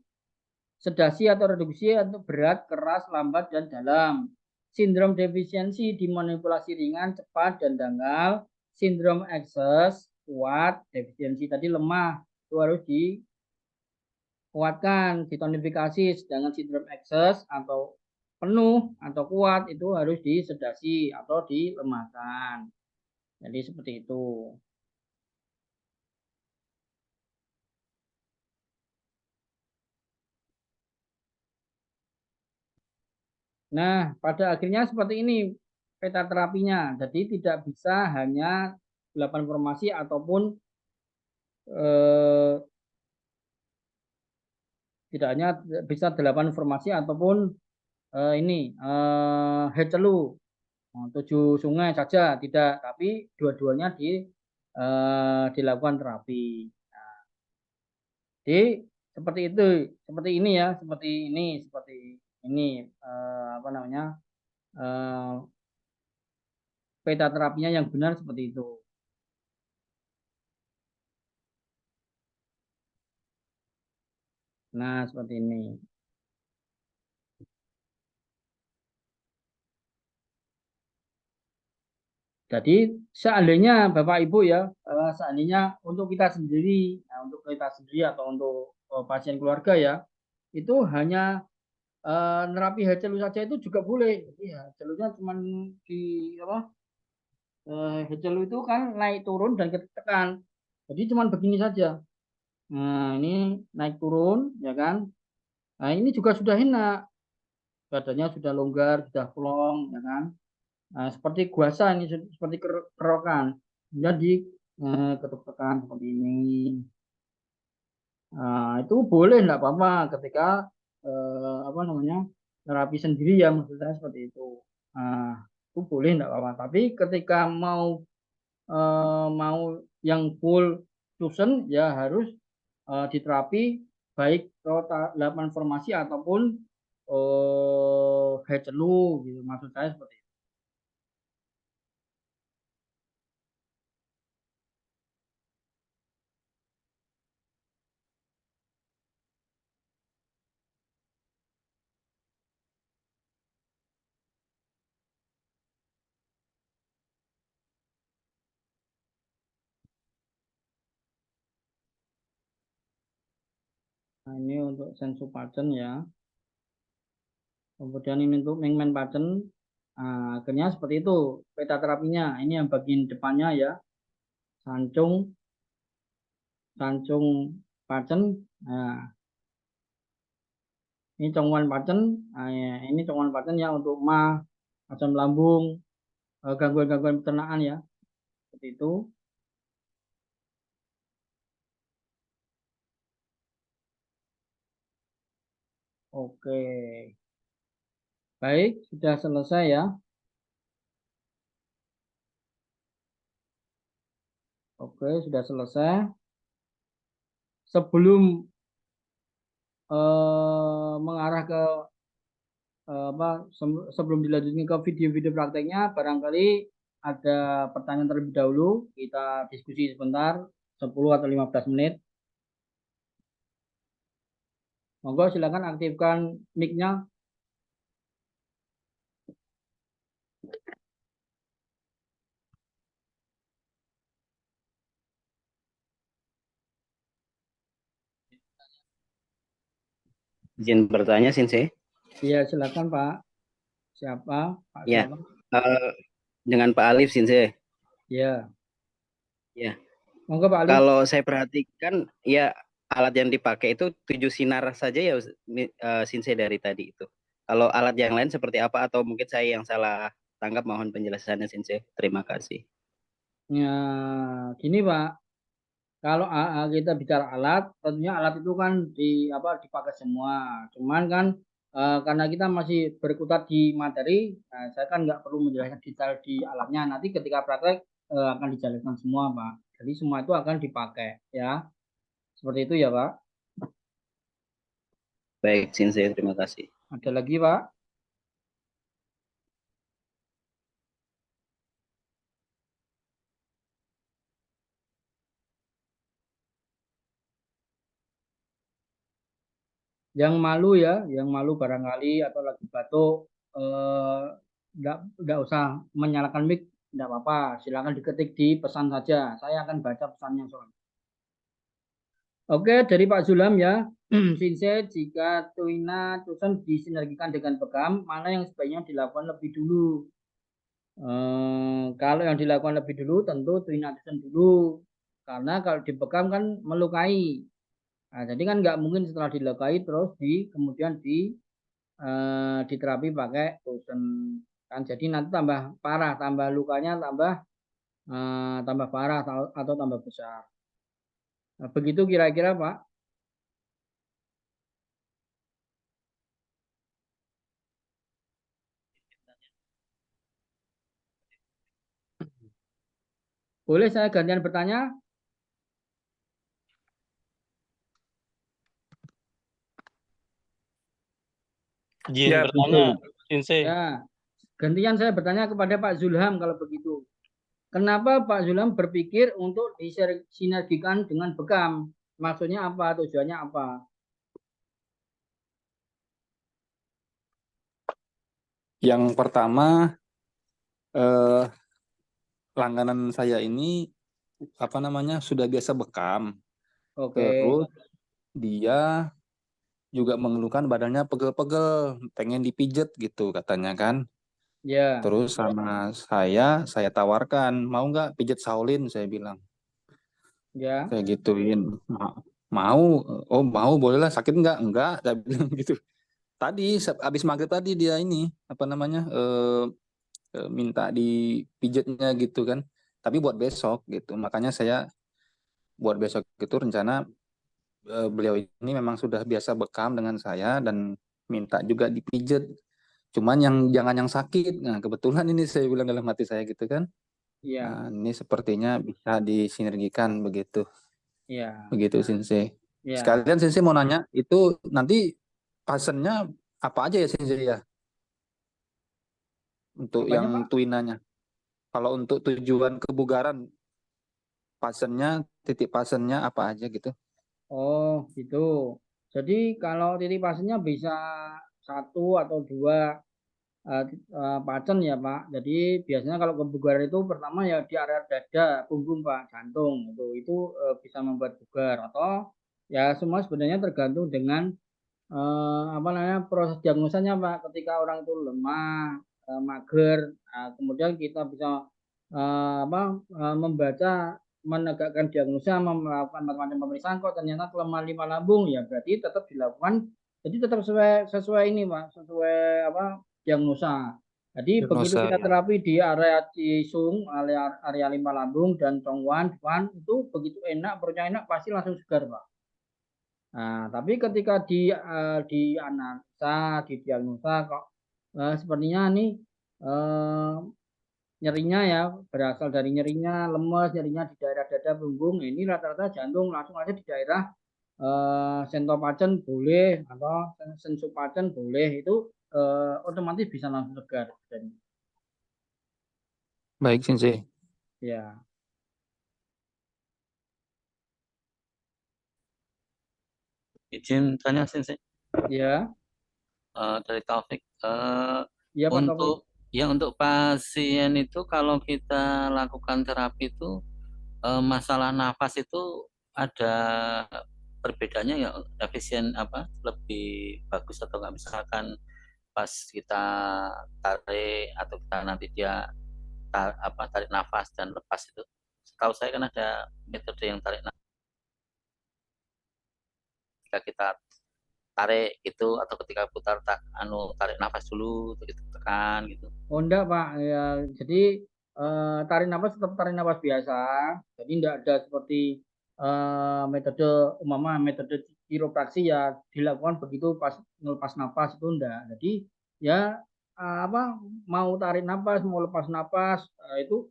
Speaker 1: Sedasi atau reduksi untuk berat, keras, lambat, dan dalam. Sindrom defisiensi di manipulasi ringan, cepat, dan dangkal. Sindrom ekses, kuat, defisiensi tadi lemah. Itu harus dikuatkan, ditonifikasi. Sedangkan sindrom ekses atau penuh atau kuat itu harus disedasi atau dilemahkan. Jadi seperti itu. Nah, pada akhirnya seperti ini peta terapinya. Jadi tidak bisa hanya 8 formasi ataupun tidak hanya bisa 8 formasi ataupun ini Hecelu 7 sungai saja, tidak, tapi dua-duanya dilakukan terapi. Jadi seperti itu, seperti ini ya, seperti Ini apa namanya peta terapinya yang benar seperti itu. Nah, seperti ini. Jadi seandainya Bapak Ibu ya, seandainya untuk kita sendiri, nah, untuk kita sendiri atau untuk pasien keluarga ya, itu hanya nerapi HCLU saja itu juga boleh. Jadi HCLU-nya cuma di apa? HCLU itu kan naik turun dan tekan. Jadi cuma begini saja. Nah, ini naik turun ya kan. Nah, ini juga sudah enak. Badannya sudah longgar, sudah plong ya kan. Nah, seperti guasa ini seperti kerokan. Jadi ketuk tekan seperti ini. Nah, itu boleh enggak apa-apa ketika apa namanya? Terapi sendiri ya maksud saya seperti itu. Nah, itu boleh enggak apa-apa. Tapi ketika mau yang full tusen ya harus diterapi baik total 8 formasi ataupun Hecelu gitu maksud saya seperti itu. Nah, ini untuk sensu pacen ya. Kemudian ini untuk mengmen pacen. Nah, akhirnya seperti itu peta terapinya. Ini yang bagian depannya ya. Sancung, sancung pacen. Nah, ini congwan pacen. Nah, ya, ini congwan pacen ya untuk asam lambung, gangguan-gangguan pencernaan ya. Seperti itu. Oke. Baik, sudah selesai ya. Oke, sudah selesai. Sebelum mengarah ke apa sebelum dilanjutkan ke video-video prakteknya, barangkali ada pertanyaan terlebih dahulu. Kita diskusi sebentar, 10 atau 15 menit. Monggo silakan aktifkan mic-nya.
Speaker 4: Izin bertanya, Sinse.
Speaker 1: Iya, silakan Pak. Siapa? Pak
Speaker 4: Ya,
Speaker 1: siapa?
Speaker 4: dengan Pak Alif, Sinse.
Speaker 1: Iya.
Speaker 4: Ya,
Speaker 1: Monggo Pak Alif.
Speaker 4: kalau saya perhatikan, ya alat yang dipakai itu 7 sinar saja ya, Sinse dari tadi itu. Kalau alat yang lain seperti apa atau mungkin saya yang salah tangkap, mohon penjelasannya, Sinse. Terima kasih.
Speaker 1: Ya, gini Pak. Kalau kita bicara alat, tentunya alat itu kan dipakai semua. Cuman kan karena kita masih berkutat di materi, nah, saya kan nggak perlu menjelaskan detail di alatnya. Nanti ketika praktek akan dijelaskan semua, Pak. Jadi semua itu akan dipakai, ya. Seperti itu ya, Pak.
Speaker 4: Baik, Sinse, terima kasih.
Speaker 1: Ada lagi, Pak? Yang malu ya, yang malu barangkali atau lagi batuk, eh, nggak usah menyalakan mic, nggak apa-apa. Silakan diketik di pesan saja. Saya akan baca pesannya soalnya. Oke, dari Pak Zulam ya. Sinse, jika Tuina Tusen disinergikan dengan Begam, mana yang sebaiknya dilakukan lebih dulu? Kalau yang dilakukan lebih dulu tentu Tuina Tusen dulu. Karena kalau di Begam kan melukai. Nah, jadi kan nggak mungkin setelah dilukai terus kemudian diterapi pakai Tusen. Kan jadi nanti tambah parah, tambah lukanya tambah parah atau tambah besar. Nah, begitu kira-kira Pak. Boleh saya gantian bertanya?
Speaker 2: Izin
Speaker 3: Ya,
Speaker 2: bertanya, Sensei.
Speaker 1: Ya, gantian saya bertanya kepada Pak Zulham kalau begitu. Kenapa Pak Zulham berpikir untuk disinergikan dengan bekam? Maksudnya apa? Tujuannya apa?
Speaker 3: yang pertama eh, langganan saya ini apa namanya sudah biasa bekam.
Speaker 1: Oke,
Speaker 3: Terus dia juga mengeluhkan badannya pegel-pegel, pengen dipijet gitu katanya kan.
Speaker 1: ya,
Speaker 3: Terus sama saya tawarkan, mau nggak pijet Shaolin? Saya bilang,
Speaker 1: ya.
Speaker 3: saya gituin. Mau, oh mau bolehlah. Sakit nggak? Enggak, saya bilang gitu. Tadi habis maghrib tadi dia ini apa namanya minta dipijetnya gitu kan. Tapi buat besok gitu. Makanya saya buat besok itu rencana beliau ini memang sudah biasa bekam dengan saya dan minta juga dipijet. Cuman yang jangan yang sakit. Nah, kebetulan ini saya bilang dalam hati saya gitu kan.
Speaker 1: Iya,
Speaker 3: Nah, ini sepertinya bisa disinergikan begitu.
Speaker 1: iya,
Speaker 3: Begitu Sensei.
Speaker 1: iya.
Speaker 3: Sekalian Sensei mau nanya, itu nanti passennya apa aja ya Sensei ya untuk
Speaker 1: Apanya,
Speaker 3: yang
Speaker 1: Pak?
Speaker 3: twinanya? Kalau untuk tujuan kebugaran, passennya, titik passennya apa aja gitu?
Speaker 1: Oh, gitu. Jadi kalau titik pasnya bisa satu atau dua pacen ya, Pak. Jadi biasanya kalau kebugaran itu pertama ya di area dada, punggung, Pak, jantung itu bisa membuat bugar atau ya semua sebenarnya tergantung dengan apa namanya proses diagnosanya, Pak. Ketika orang itu lemah, mager, kemudian kita bisa membaca, menegakkan diagnosa, melakukan macam-macam pemeriksaan. Kok ternyata kelemahan limpa lambung, ya berarti tetap dilakukan. Jadi tetap sesuai ini, Pak, sesuai apa diagnosa. Jadi begitu
Speaker 3: Diagnosa
Speaker 1: kita
Speaker 3: ya.
Speaker 1: terapi di area cisung, area limpa lambung dan tongwan depan itu begitu enak, perutnya enak, pasti langsung segar, Pak. Nah, tapi ketika dianalisa, didiagnosa kok sepertinya nih eh, nyerinya ya berasal dari nyerinya lemes, nyerinya di daerah dada punggung. Ini rata-rata jantung langsung aja di daerah sentopacen boleh atau sensupacen boleh itu otomatis bisa langsung segar. Dan
Speaker 3: Baik Sensei.
Speaker 1: ya,
Speaker 2: Izin tanya, Sensei.
Speaker 1: ya,
Speaker 2: Dari Taufik.
Speaker 1: ya Pak Taufik.
Speaker 2: Untuk untuk pasien itu kalau kita lakukan terapi itu masalah nafas itu ada perbedaannya ya, efisien apa lebih bagus atau nggak, misalkan pas kita tarik atau kita nanti dia tarik nafas dan lepas itu. Setahu saya kan ada metode yang tarik nafas ketika kita tarik gitu, atau ketika putar tarik nafas dulu untuk kita tekan gitu.
Speaker 1: Oh enggak Pak, ya, jadi tarik nafas tetap tarik nafas biasa. Jadi enggak ada seperti metode metode kiropraksi ya dilakukan begitu pas melepas nafas itu enggak. Jadi ya apa mau tarik nafas mau lepas nafas itu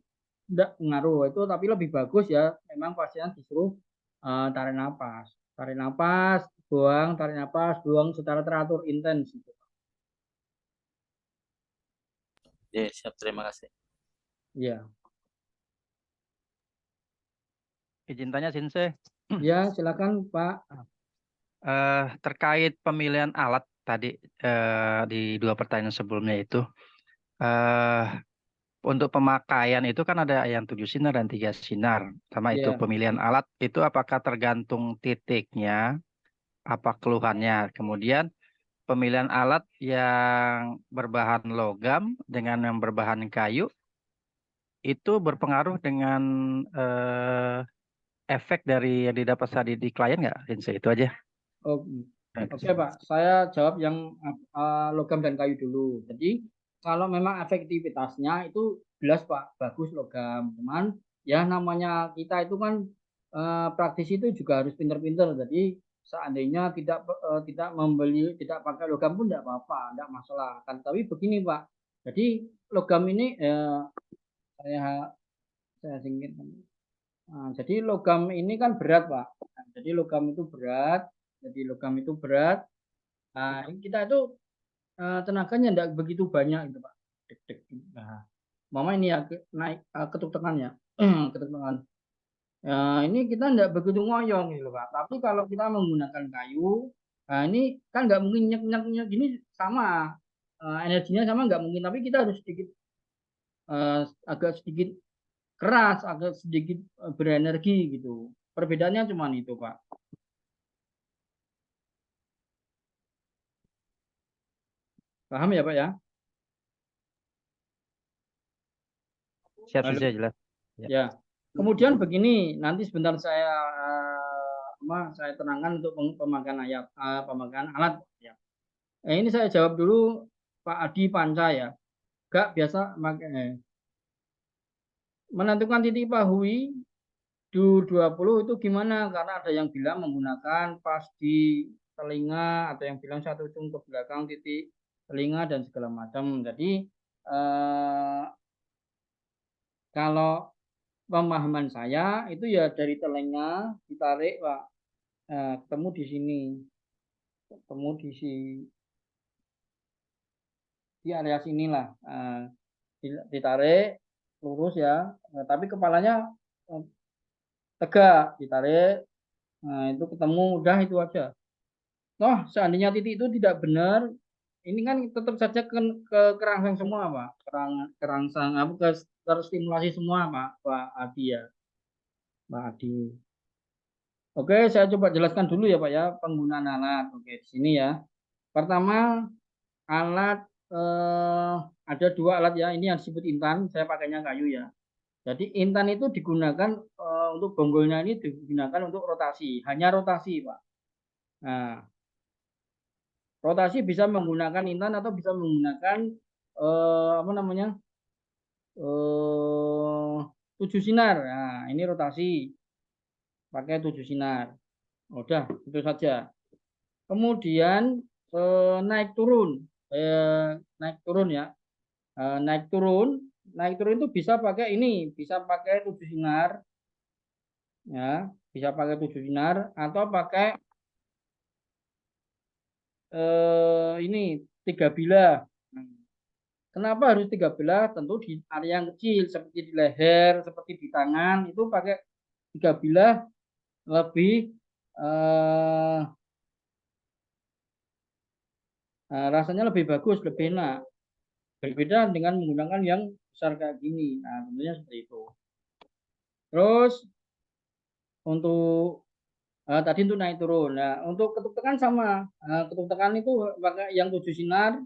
Speaker 1: enggak pengaruh itu, tapi lebih bagus ya memang pasien disuruh tarik nafas, buang secara teratur intens gitu.
Speaker 2: Ya, siap, terima kasih.
Speaker 1: Ya,
Speaker 5: Izin tanya Sensei,
Speaker 1: ya silakan Pak.
Speaker 5: terkait pemilihan alat tadi di dua pertanyaan sebelumnya itu, eh, untuk pemakaian itu kan ada yang 7 sinar dan 3 sinar. Sama itu
Speaker 1: Ya.
Speaker 5: pemilihan alat itu apakah tergantung titiknya, apa keluhannya. Kemudian pemilihan alat yang berbahan logam dengan yang berbahan kayu itu berpengaruh dengan eh, efek dari yang didapat tadi di klien nggak, Sensei? Itu aja.
Speaker 1: Oh, oke Pak, saya jawab yang logam dan kayu dulu. Jadi kalau memang efektivitasnya itu jelas Pak, bagus logam. Cuman ya namanya kita itu kan praktisi itu juga harus pinter-pinter. Jadi seandainya tidak membeli, tidak pakai logam pun tidak apa-apa, tidak masalah. Kan tapi begini Pak, jadi logam ini saya saya singkir. Nah, jadi logam ini kan berat, Pak. Nah, jadi logam itu berat. Jadi logam itu berat. Nah, kita itu tenaganya tidak begitu banyak gitu Pak. Dek-dek. Nah, mama ini ya naik ketuk tekannya, ketuk tekan. Ini kita tidak begitu ngoyong gitu Pak. Tapi kalau kita menggunakan kayu, nah ini kan nggak mungkin nyek gini sama, energinya sama nggak mungkin. Tapi kita harus sedikit agak sedikit keras, agak sedikit berenergi gitu. Perbedaannya cuma itu Pak. Paham ya Pak ya?
Speaker 5: Siap
Speaker 1: Halo.
Speaker 5: Sensei, jelas. Ya.
Speaker 1: Ya. Kemudian begini, nanti sebentar saya saya terangkan untuk pemakaian ayat, pemakaian alat. Ya. Ini saya jawab dulu Pak Adi Panca ya. Gak biasa pakai menentukan titik pahui DUR 20 itu gimana? Karena ada yang bilang menggunakan pas di telinga, ada yang bilang satu ujung ke belakang titik telinga dan segala macam. Jadi kalau pemahaman saya itu ya dari telinga ditarik Pak, ketemu di sini, ketemu di area sinilah, ditarik lurus ya, tapi kepalanya tegak, ditarik, itu ketemu, udah itu aja. Toh seandainya titik itu tidak benar, ini kan tetap saja ke kerangsang semua Pak, kerangsang apa terstimulasi semua Pak Adi ya, Pak Adi. Oke, saya coba jelaskan dulu ya Pak ya penggunaan alat. Oke, di sini ya. Pertama, alat ada dua alat ya. Ini yang disebut intan. Saya pakainya kayu ya. Jadi intan itu digunakan untuk bonggolnya ini digunakan untuk rotasi. Hanya rotasi Pak. Nah, rotasi bisa menggunakan intan atau bisa menggunakan apa namanya 7 sinar. Nah, ini rotasi pakai 7 sinar. Udah itu saja. Kemudian naik turun, naik turun ya, naik turun itu bisa pakai ini, bisa pakai 7 sinar, ya, bisa pakai 7 sinar atau pakai ini 3 bilah. Kenapa harus 3 bilah? Tentu di area yang kecil seperti di leher, seperti di tangan itu pakai 3 bilah lebih eh, rasanya lebih bagus, lebih enak. Berbeda dengan menggunakan yang besar kayak gini. Nah, tentunya seperti itu. Terus untuk tadi untuk naik turun. Nah, untuk ketuk tekan sama. Ketuk tekan itu pakai yang 7 sinar.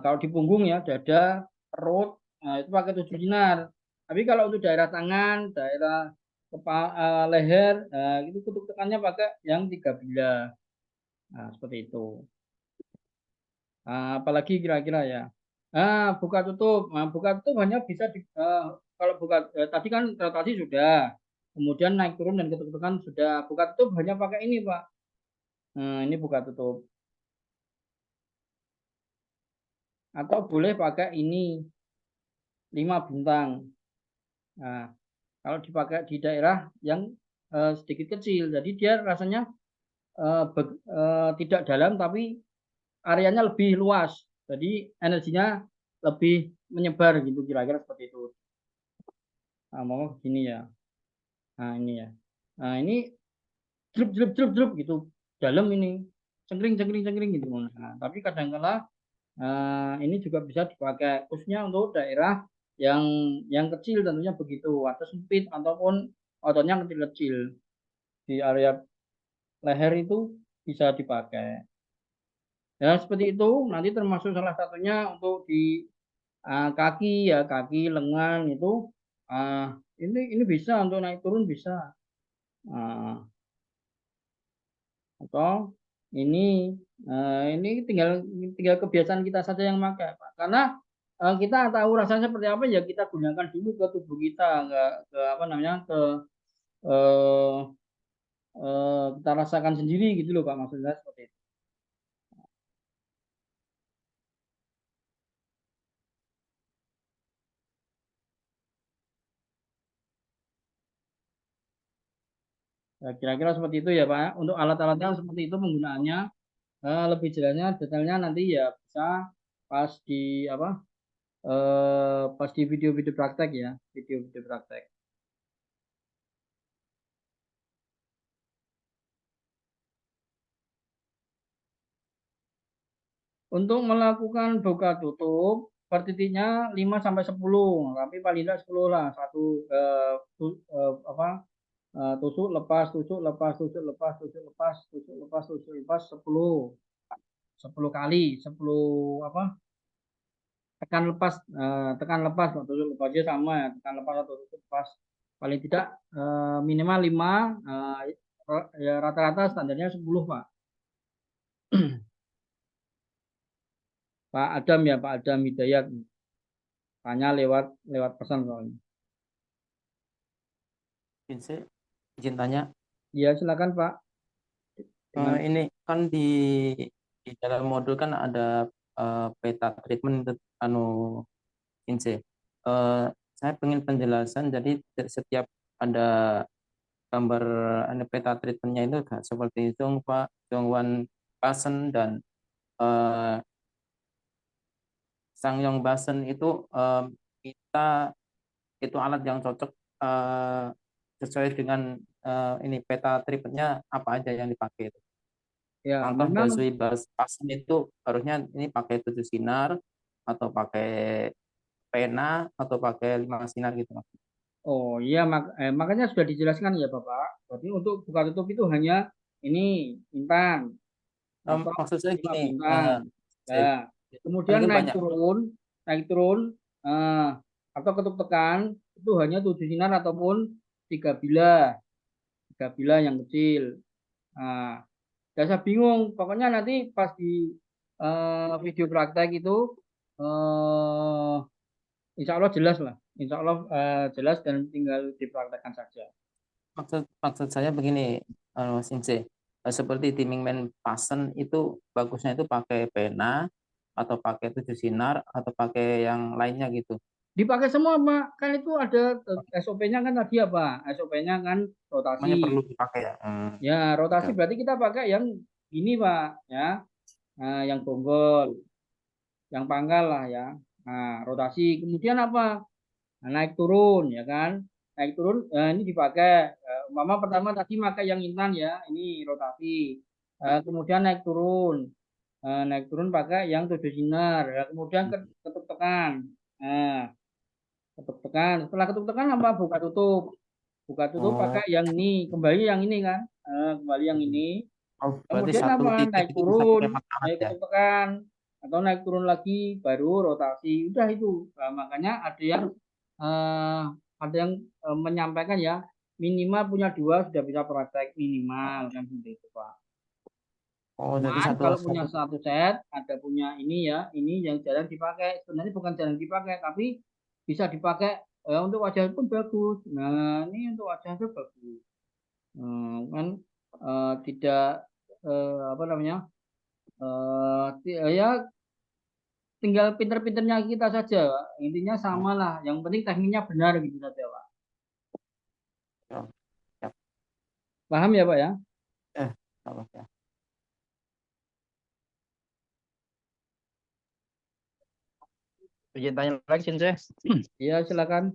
Speaker 1: Kalau di punggung ya, dada, perut, itu pakai 7 sinar. Tapi kalau untuk daerah tangan, daerah kepala, leher, itu ketuk tekannya pakai yang 3 bilah. Nah, seperti itu. Apalagi kira-kira ya. Buka tutup. Nah, buka tutup hanya bisa kalau buka tadi kan rotasi sudah. Kemudian naik turun dan ketuk tekan sudah. Buka tutup hanya pakai ini, Pak. Nah, ini buka tutup. Atau boleh pakai ini 5 bintang. Nah, kalau dipakai di daerah yang sedikit kecil, jadi dia rasanya tidak dalam tapi areanya lebih luas. Jadi energinya lebih menyebar gitu kira-kira seperti itu. Mau begini ya. Nah, ini ya. Nah, ini drup gitu. Dalam ini. Cengkring gitu. Nah, tapi kadang-kala ini juga bisa dipakai khususnya untuk daerah yang kecil tentunya begitu. Atau sempit ataupun ototnya kecil-kecil. Di area leher itu bisa dipakai. Ya, seperti itu. Nanti termasuk salah satunya untuk di kaki ya, kaki, lengan itu uh, ini bisa untuk naik turun bisa. Nah, atau ini ini tinggal tinggal kebiasaan kita saja yang pakai Pak. Karena kita tahu rasanya seperti apa ya kita gunakan dulu ke tubuh kita enggak ke apa namanya ke eh, kita rasakan sendiri gitu loh Pak maksudnya seperti itu. Ya, kira-kira seperti itu ya Pak. Untuk alat-alatnya seperti itu penggunaannya. Lebih jelasnya detailnya nanti ya bisa pas di apa pas di video-video praktek ya, video-video praktek. Untuk melakukan buka tutup per titiknya 5 sampai 10, tapi paling tidak 10 lah. Satu tusuk lepas, tusuk lepas, tusuk lepas, tusuk lepas, tusuk lepas, tusuk lepas 10. 10 kali, 10 tekan lepas, tusuk lepas aja sama ya, tekan lepas atau tusuk lepas. Paling tidak minimal 5, ya rata-rata standarnya 10, Pak. Pak Adam ya, Pak Adam Hidayat. Tanya lewat pesan soalnya.
Speaker 6: Izin tanya,
Speaker 1: Ya silakan Pak.
Speaker 6: ini kan di dalam modul kan ada peta treatment Inse. Saya pengen penjelasan, jadi setiap ada gambar peta treatmentnya itu seperti Zhongwan Basen dan Sangyong Basen itu kita itu alat yang cocok sesuai dengan ini peta treatmentnya apa aja yang dipakai itu.
Speaker 1: Ya,
Speaker 6: Contoh
Speaker 1: memang
Speaker 6: dari Basen itu harusnya ini pakai 7 sinar atau pakai pena atau pakai 5 sinar gitu Mas.
Speaker 1: oh iya makanya sudah dijelaskan ya Bapak. Jadi untuk buka tutup itu hanya ini intan atau
Speaker 6: Maksud saya
Speaker 1: 5
Speaker 6: gini,
Speaker 1: bintang. Ya. Kemudian
Speaker 6: mungkin
Speaker 1: naik
Speaker 6: banyak
Speaker 1: turun atau ketuk tekan itu hanya 7 sinar ataupun 3 bila yang kecil. Nah, saya bingung. Pokoknya nanti pas di video praktek itu insya Allah jelas lah. Insya Allah jelas dan tinggal dipraktekkan saja.
Speaker 6: maksud saya begini, Sinse. Seperti Timing Man Pasen itu bagusnya itu pakai pena atau pakai 7 sinar atau pakai yang lainnya gitu.
Speaker 1: Dipakai semua Pak. Kan itu ada SOP-nya kan tadi apa? SOP-nya kan
Speaker 6: Semuanya perlu
Speaker 1: rotasi.
Speaker 6: dipakai ya.
Speaker 1: Ya, rotasi
Speaker 6: Siap.
Speaker 1: berarti kita pakai yang ini Pak, ya. Yang bonggol, yang pangkal lah ya. Nah, rotasi. Kemudian apa? Nah, naik turun ya kan. Naik turun ini dipakai. Umpama pertama tadi pakai yang intan ya, ini rotasi. Kemudian naik turun. Naik turun pakai yang 7 sinar. Kemudian ketuk tekan. Nah, ketuk tekan. Setelah ketuk tekan apa? Buka tutup. Buka tutup pakai yang ini, kembali yang ini kan. Kembali yang ini.
Speaker 6: Berarti
Speaker 1: Kemudian
Speaker 6: satu
Speaker 1: apa?
Speaker 6: titik
Speaker 1: Naik
Speaker 6: itu bisa
Speaker 1: turun,
Speaker 6: pakai alat
Speaker 1: naik
Speaker 6: ya.
Speaker 1: ketuk tekan, atau naik turun lagi, baru rotasi. Udah itu. Nah, makanya ada yang menyampaikan ya, minimal punya 2 sudah bisa praktek minimal kan seperti itu Pak.
Speaker 6: Jadi
Speaker 1: Cuman
Speaker 6: satu
Speaker 1: kalau punya satu set, ada punya ini ya, ini yang jarang dipakai. Sebenarnya bukan jarang dipakai, tapi bisa dipakai untuk wajah pun bagus. Nah, ini untuk wajah itu bagus. Kan tidak apa namanya? Ya tinggal pinter-pinternya kita saja, Pak. Intinya sama lah. Yang penting tekniknya benar gitu saja, Pak.
Speaker 6: Ya.
Speaker 1: Paham ya, Pak ya?
Speaker 6: Apa ya?
Speaker 5: Izin tanya lagi, Sinse.
Speaker 1: Iya, silakan.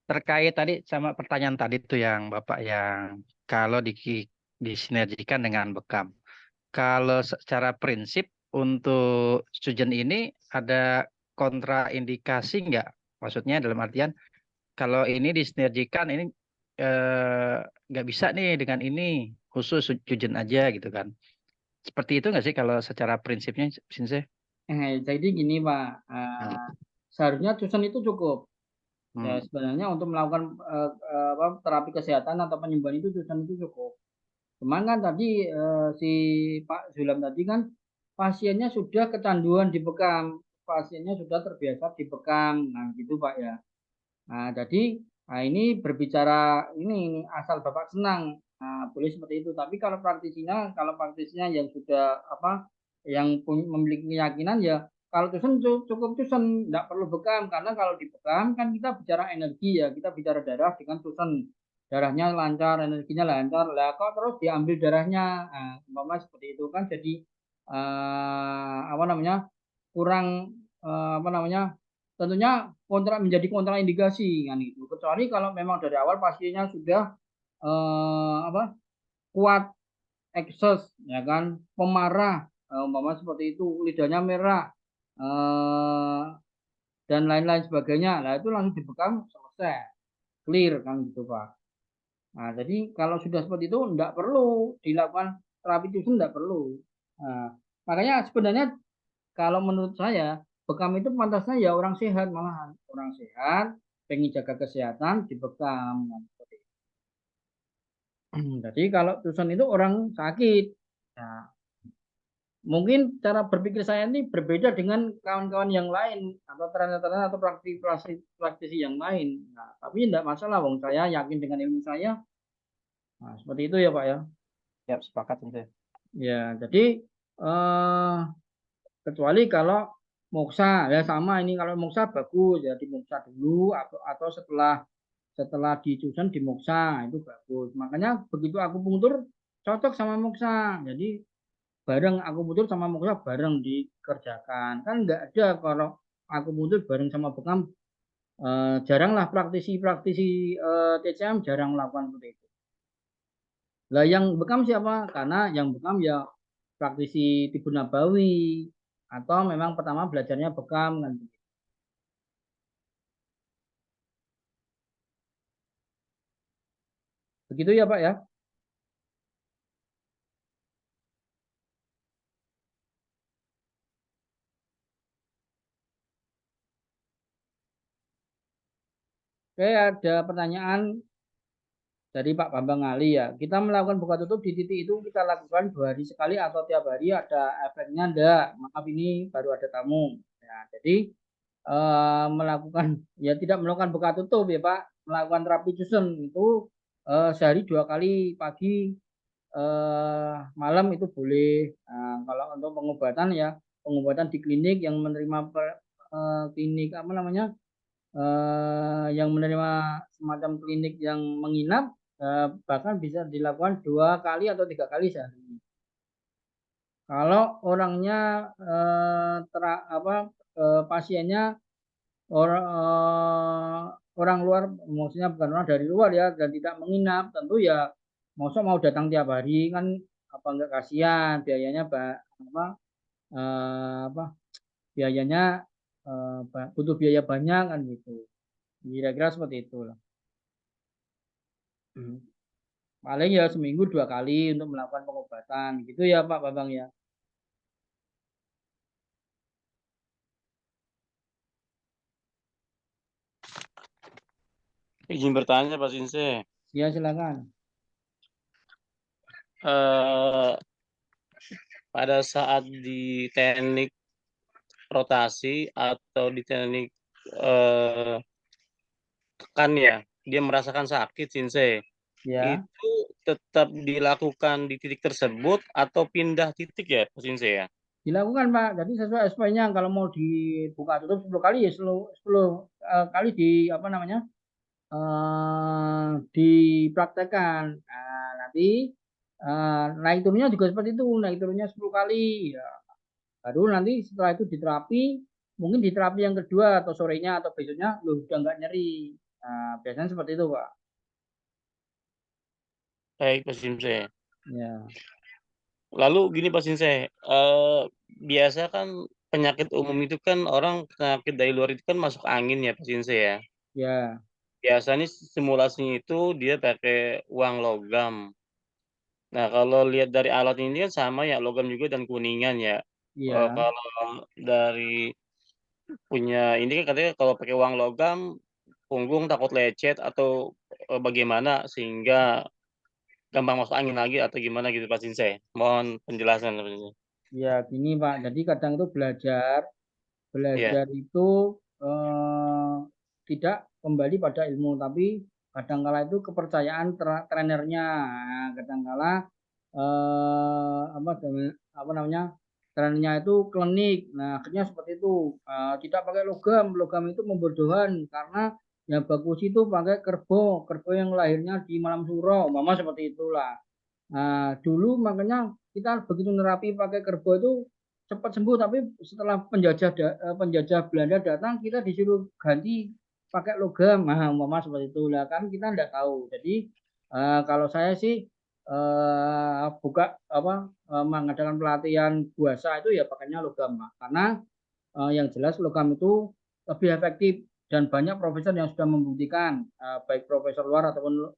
Speaker 5: Terkait tadi sama pertanyaan tadi tuh yang Bapak yang kalau disinergikan dengan bekam. Kalau secara prinsip untuk Sujen ini ada kontraindikasi nggak? Maksudnya dalam artian kalau ini disinergikan ini nggak bisa nih dengan ini khusus Sujen aja gitu kan? Seperti itu nggak sih kalau secara prinsipnya, Sinse?
Speaker 1: Jadi gini, Pak. Seharusnya tusen itu cukup. Ya,
Speaker 5: Hmm.
Speaker 1: sebenarnya untuk melakukan terapi kesehatan atau penyembuhan itu tusen itu cukup. Cuman kan tadi si Pak Zulam tadi kan pasiennya sudah kecanduan dibekam, pasiennya sudah terbiasa dibekam, nah gitu Pak ya. Nah jadi ini berbicara ini asal Bapak senang, nah, boleh seperti itu. Tapi kalau praktisinya yang sudah yang memiliki keyakinan ya kalau tusen cukup tusen, tidak perlu bekam karena kalau dibekam kan kita bicara energi ya, kita bicara darah dengan tusen. darahnya lancar, energinya lancar, lah kok terus diambil darahnya, nah, umpama seperti itu kan jadi apa namanya kurang apa namanya tentunya menjadi kontraindikasi kan itu. Kecuali kalau memang dari awal pasiennya sudah apa kuat ekses ya kan pemarah umpama seperti itu lidahnya merah eh, dan lain-lain sebagainya. Nah itu langsung dibekam selesai clear kan gitu Pak. Nah, jadi kalau sudah seperti itu tidak perlu dilakukan terapi tusun, tidak perlu. Nah, makanya sebenarnya kalau menurut saya bekam itu pantasnya ya orang sehat malahan. Orang sehat pengen jaga kesehatan dibekam. Nah, seperti itu. Jadi kalau tusun itu orang sakit. Nah, mungkin cara berpikir saya ini berbeda dengan kawan-kawan yang lain atau trainer-trainer atau praktisi yang lain. Nah, tapi tidak masalah, wong saya yakin dengan ilmu saya. Nah, seperti itu ya Pak ya.
Speaker 6: Ya, sepakat Sensei.
Speaker 1: Ya, jadi kecuali kalau moksa ya sama ini kalau moksa bagus ya dimoksa dulu atau setelah dicusun dimoksa itu bagus. Makanya begitu aku akupunktur cocok sama moksa. Jadi bareng akupunktur sama moksa bareng dikerjakan. Kan nggak ada kalau akupunktur bareng sama bekam jarang lah praktisi TCM jarang melakukan seperti itu. Lah yang bekam siapa? Karena yang bekam ya praktisi Tibun Nabawi atau memang pertama belajarnya bekam kan. Begitu ya Pak ya. Oke, ada pertanyaan dari Pak Bambang Ali ya. Kita melakukan buka tutup di titik itu kita lakukan 2 hari sekali atau tiap hari ada efeknya enggak? Maaf ini baru ada tamu. Ya, jadi melakukan ya tidak melakukan buka tutup ya Pak, melakukan terapi susun itu sehari 2 kali pagi malam itu boleh. Nah, kalau untuk pengobatan ya pengobatan di klinik yang menerima klinik apa namanya yang menerima semacam klinik yang menginap bahkan bisa dilakukan 2 kali atau 3 kali sehari. Kalau orangnya pasiennya orang luar, maksudnya bukan orang dari luar ya dan tidak menginap, tentu ya masa mau datang tiap hari kan apa enggak kasihan biayanya apa biayanya butuh biaya banyak kan gitu. Kira-kira seperti itu lah. Paling ya seminggu 2 kali untuk melakukan pengobatan gitu ya Pak Bambang ya.
Speaker 7: Izin bertanya Pak Sinse.
Speaker 1: Ya silakan.
Speaker 7: Pada saat di teknik rotasi atau di teknik tekan ya, dia merasakan sakit Sinse.
Speaker 1: Ya.
Speaker 7: Itu tetap dilakukan di titik tersebut atau pindah titik ya Pak Sinse ya?
Speaker 1: Dilakukan Pak. Jadi sesuai SP-nya kalau mau dibuka tutup 10 kali ya 10 kali di apa namanya? Dipraktekkan. Nah, nanti naik turunnya juga seperti itu, naik turunnya 10 kali. Ya. Baru nanti setelah itu diterapi, mungkin di terapi yang kedua atau sorenya atau besoknya loh udah nggak nyeri. Nah, biasanya seperti itu Pak.
Speaker 7: Baik Pak Sinse.
Speaker 1: Ya.
Speaker 7: Lalu gini Pak Sinse, biasa kan penyakit umum itu kan orang penyakit dari luar itu kan masuk angin ya Pak Sinse ya.
Speaker 1: Ya.
Speaker 7: Biasanya simulasinya itu dia pakai uang logam. Nah, kalau lihat dari alat ini kan sama ya, logam juga dan kuningan ya.
Speaker 1: Iya.
Speaker 7: Kalau dari punya ini kan katanya kalau pakai uang logam, punggung takut lecet atau bagaimana sehingga gampang masuk angin lagi atau gimana gitu Pak Sinse. Mohon penjelasan Pak Sinse.
Speaker 1: Ya, gini Pak. Jadi kadang itu belajar
Speaker 7: Iya,
Speaker 1: itu tidak kembali pada ilmu, tapi kadangkala itu kepercayaan trenernya. Nah, kadangkala apa namanya trenernya itu klinik. Nah, akhirnya seperti itu. Tidak pakai logam. Logam itu membodohan karena ya bagus itu pakai kerbau yang lahirnya di malam suro, mama seperti itulah. Nah, dulu makanya kita begitu nerapi pakai kerbau itu cepat sembuh, tapi setelah penjajah Belanda datang, kita disuruh ganti pakai logam. Nah, mama seperti itu lah, kan kita tidak tahu. Jadi kalau saya sih mengadakan pelatihan buasa itu ya pakainya logam, Pak. Karena yang jelas logam itu lebih efektif dan banyak profesor yang sudah membuktikan, baik profesor luar ataupun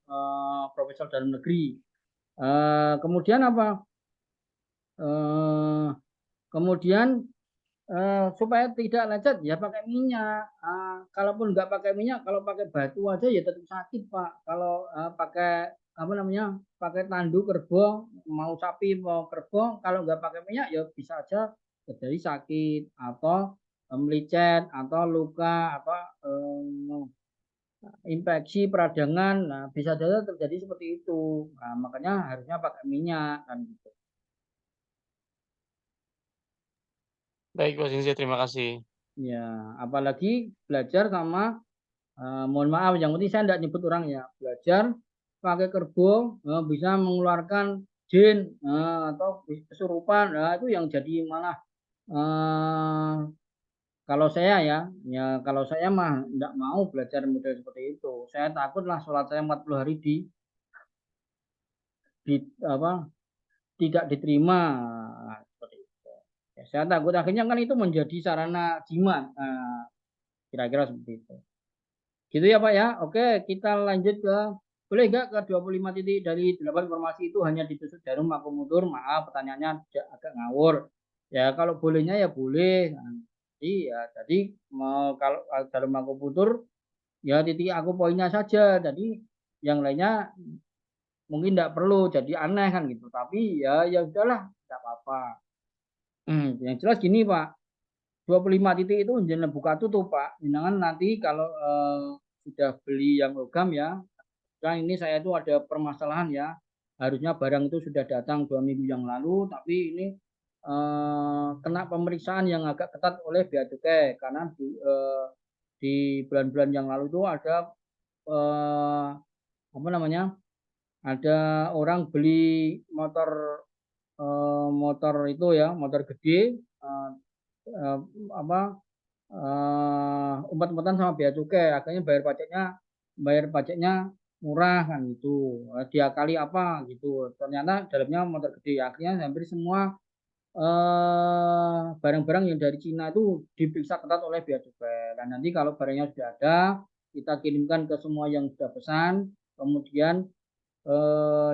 Speaker 1: profesor dalam negeri. Kemudian apa? Kemudian supaya tidak lecet ya pakai minyak. Kalaupun nggak pakai minyak, kalau pakai batu aja ya tetap sakit, Pak. Kalau pakai apa namanya, pakai tandu kerbau, mau sapi mau kerbau, kalau nggak pakai minyak ya bisa aja terjadi sakit atau melicet atau luka apa infeksi peradangan. Nah, bisa saja terjadi seperti itu. Nah, makanya harusnya pakai minyak kan gitu.
Speaker 7: Baik, Pak Sinse, terima kasih.
Speaker 1: Ya, apalagi belajar sama mohon maaf, yang penting saya tidak nyebut orang ya. Belajar pakai kerbau bisa mengeluarkan jin atau kesurupan. Nah, itu yang jadi malah kalau saya ya kalau saya mah tidak mau belajar model seperti itu. Saya takutlah sholat saya 40 hari di apa tidak diterima. Nah, seperti itu. Ya, saya takut akhirnya kan itu menjadi sarana jimat. Nah, kira-kira seperti itu. Gitu ya Pak ya. Oke, kita lanjut ke boleh nggak ke 25 titik dari 8 informasi itu hanya ditusuk jarum akupuntur? Maaf pertanyaannya agak ngawur. Ya kalau bolehnya ya boleh. Nah, jadi mau kalau jarum akupuntur ya titik aku poinnya saja. Jadi yang lainnya mungkin tidak perlu jadi aneh kan gitu. Tapi ya udahlah, tidak apa-apa. Yang jelas gini Pak, 25 titik itu jenengan buka tutup Pak. Jenengan nanti kalau sudah beli yang logam ya, kan ini saya itu ada permasalahan ya. Harusnya barang itu sudah datang 2 minggu yang lalu, tapi ini kena pemeriksaan yang agak ketat oleh Bea Cukai karena di bulan-bulan yang lalu itu ada apa namanya? Ada orang beli motor itu ya, motor gede apa umpet-umpetan sama bea cukai, akhirnya bayar pajaknya murah kan gitu. Diakali apa gitu, ternyata dalamnya motor gede. Akhirnya hampir semua barang-barang yang dari Cina itu diperiksa ketat oleh bea cukai. Dan nanti kalau barangnya sudah ada, kita kirimkan ke semua yang sudah pesan, kemudian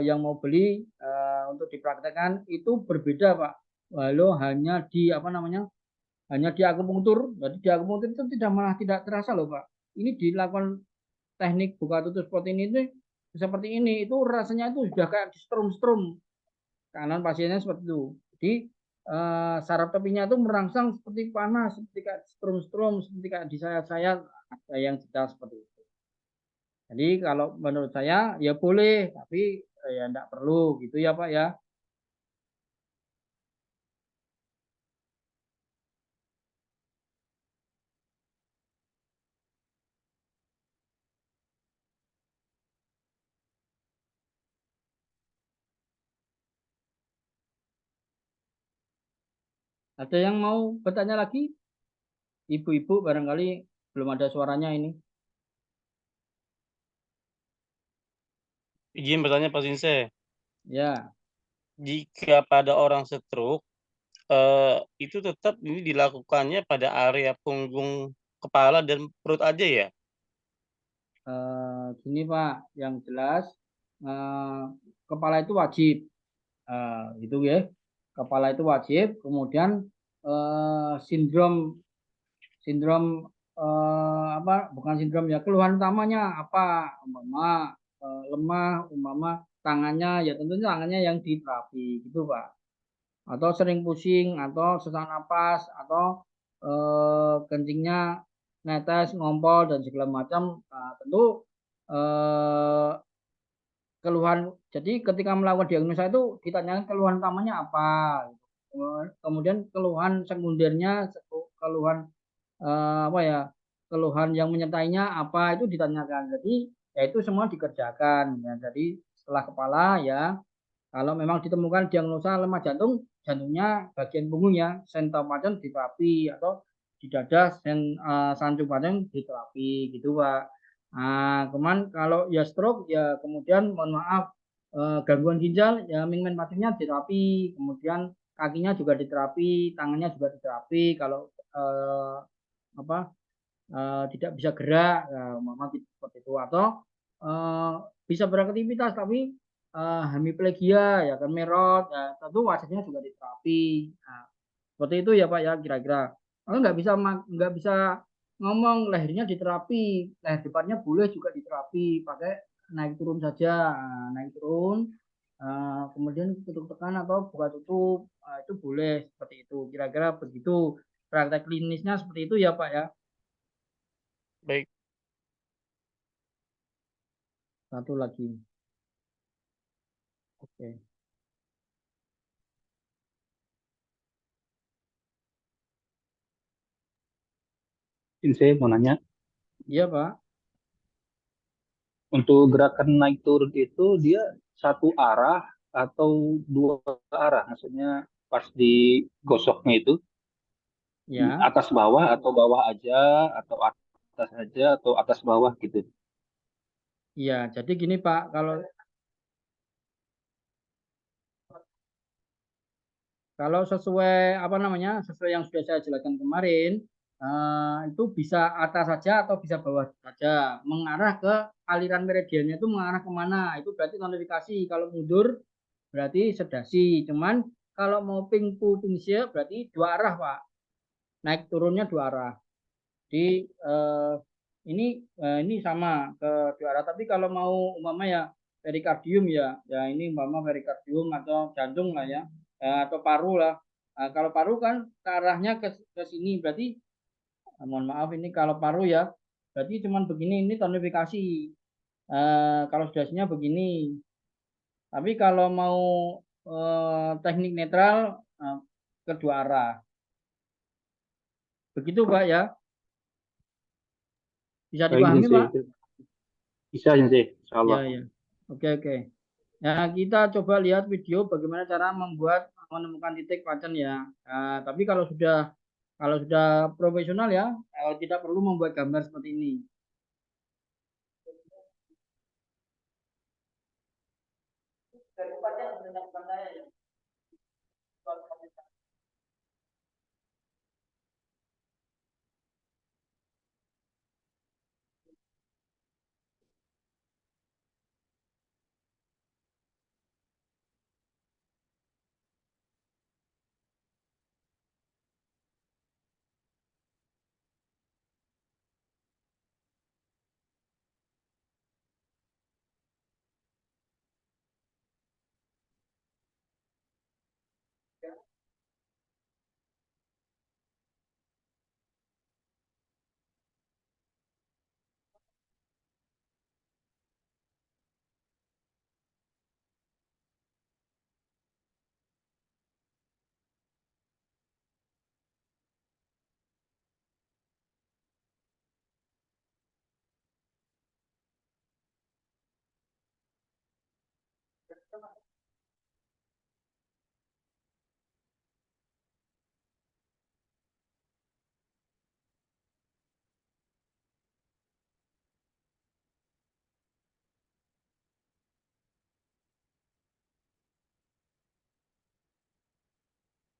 Speaker 1: yang mau beli untuk dipraktekkan itu berbeda Pak. Walau hanya di apa namanya, hanya di akupunktur. Jadi di akupunktur itu malah tidak terasa loh Pak. Ini dilakukan teknik buka tutup seperti ini seperti ini, itu rasanya itu sudah kayak di strum kanan pasiennya seperti itu. Jadi saraf tepinya itu merangsang seperti panas, seperti kayak strum seperti kayak di sayat-sayat, ada yang detail seperti itu. Jadi kalau menurut saya ya boleh, tapi ya tidak perlu gitu ya Pak ya. Ada yang mau bertanya lagi? Ibu-ibu barangkali belum ada suaranya ini.
Speaker 7: Izin bertanya Pak Sinse,
Speaker 1: Ya,
Speaker 7: jika pada orang stroke, itu tetap ini dilakukannya pada area punggung, kepala, dan perut aja ya?
Speaker 1: gini Pak, yang jelas kepala itu wajib, gitu ya. Kepala itu wajib. Kemudian sindrom apa? Bukan sindrom ya. Keluhan utamanya apa? Umpama lemah, umpama tangannya ya tentunya tangannya yang diterapi gitu Pak. Atau sering pusing atau sesak napas atau kencingnya netes, ngompol dan segala macam. Nah, tentu keluhan. Jadi ketika melakukan diagnosa itu ditanyakan keluhan utamanya apa. Kemudian keluhan sekundernya, keluhan apa ya? keluhan yang menyertainya apa itu ditanyakan. Jadi ya itu semua dikerjakan ya. Jadi setelah kepala ya kalau memang ditemukan diagnosa lemah jantung, jantungnya bagian punggungnya sentomacan diterapi atau di dada sancung padang diterapi gitu Pak. Nah, kemudian kalau ya stroke ya kemudian mohon maaf gangguan ginjal ya mingmen pasiennya diterapi, kemudian kakinya juga diterapi, tangannya juga diterapi kalau apa tidak bisa gerak, ya, mama seperti itu atau bisa beraktivitas tapi hemiplegia ya kan merot, ya, tentu wajahnya juga diterapi. Nah, seperti itu ya Pak ya kira-kira. Nggak bisa ngomong lehernya diterapi, leher depannya boleh juga diterapi pakai naik turun saja, nah, naik turun. Kemudian tutup tekan atau buka tutup itu boleh seperti itu. Kira-kira begitu praktek klinisnya seperti itu ya Pak ya.
Speaker 7: Baik.
Speaker 1: Satu lagi. Oke.
Speaker 3: Saya mau nanya,
Speaker 1: Iya Pak.
Speaker 3: untuk gerakan naik turun itu dia satu arah atau dua arah? Maksudnya pas digosoknya itu
Speaker 1: Ya.
Speaker 3: atas bawah atau bawah aja atau atas aja atau atas bawah gitu.
Speaker 1: Iya, jadi gini Pak, kalau sesuai apa namanya, sesuai yang sudah saya jelaskan kemarin, itu bisa atas saja atau bisa bawah saja, mengarah ke aliran meridiannya itu mengarah kemana, itu berarti notifikasi. Kalau mundur berarti sedasi. Cuman kalau mau pingpu pingsia berarti dua arah Pak, naik turunnya dua arah. Jadi ini sama ke dua arah. Tapi kalau mau umpama ya perikardium ya ini umpama perikardium atau jantung lah ya, atau paru lah. Kalau paru kan ke arahnya ke sini berarti mohon maaf ini kalau paru ya berarti cuman begini ini tonifikasi. Kalau sedasinya begini. Tapi kalau mau teknik netral kedua arah. Begitu Pak ya. Bisa
Speaker 3: Baik,
Speaker 1: dipahami Pak?
Speaker 3: bisa sih, insya
Speaker 1: Ya
Speaker 3: Allah.
Speaker 1: ya. Oke. Nah, kita coba lihat video bagaimana cara menemukan titik pacan ya. Tapi kalau sudah profesional ya, tidak perlu membuat gambar seperti ini.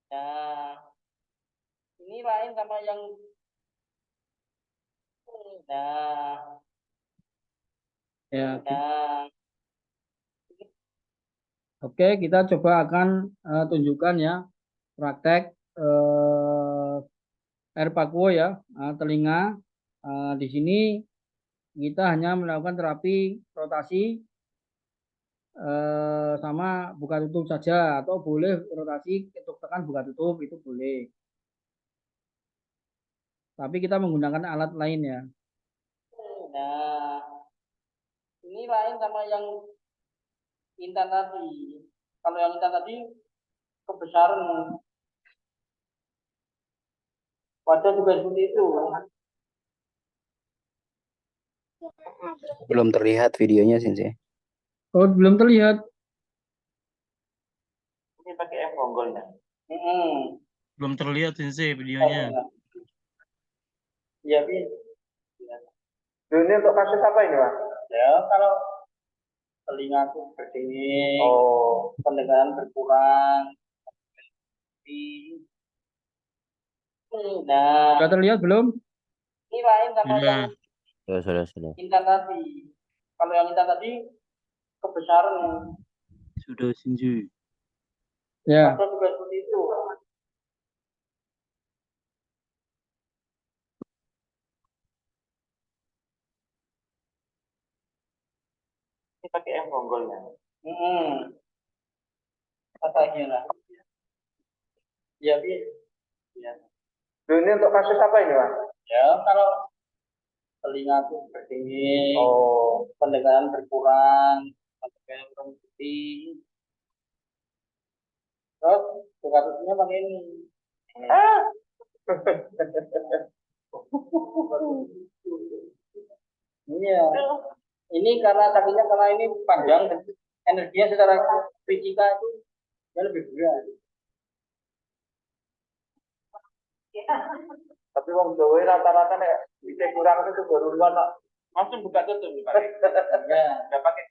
Speaker 1: Nah, ini lain sama yang nah, ya. Oke, kita coba akan tunjukkan ya praktek air pakuo ya, telinga. Di sini kita hanya melakukan terapi rotasi sama buka tutup saja atau boleh rotasi ketuk tekan buka tutup itu boleh. Tapi kita menggunakan alat lain ya. Nah, ini lain sama yang intan tadi. Kalau yang intan tadi kebesaran wajah juga seperti itu.
Speaker 4: Belum terlihat videonya Sensei.
Speaker 1: Oh, belum terlihat.
Speaker 7: Ini pakai fonggolnya.
Speaker 2: Belum terlihat Sensei videonya.
Speaker 1: Iya,
Speaker 7: Ini untuk kasus apa ini, Mas?
Speaker 1: ya kalau telinga tuh berdenging,
Speaker 7: Oh,
Speaker 1: pendengaran berkurang. Nah, sudah terlihat belum? Ini lain sama yang
Speaker 2: Sudah.
Speaker 1: intan tadi. Kalau yang intan tadi kebesaran.
Speaker 2: Sudah Sensei.
Speaker 1: Ya. Atau juga seperti itu.
Speaker 7: ini pakai fonggolnya.
Speaker 1: Katanya lah. Ya, ya.
Speaker 7: Ini untuk kasus apa ini, Mas?
Speaker 1: Ya, kalau telinga tuh berdenging,
Speaker 7: Oh,
Speaker 1: pendengaran berkurang, sampai kurang putih. Terus kasusnya pakai ini. Iya. Ini karena sakitnya karena ini panjang dan energinya secara fisika itu dia lebih berat.
Speaker 7: tapi wong Jawa rata-rata nek bisa kurang itu baru luar langsung buka tutup nih, Pak.
Speaker 1: Ya.
Speaker 7: Enggak pakai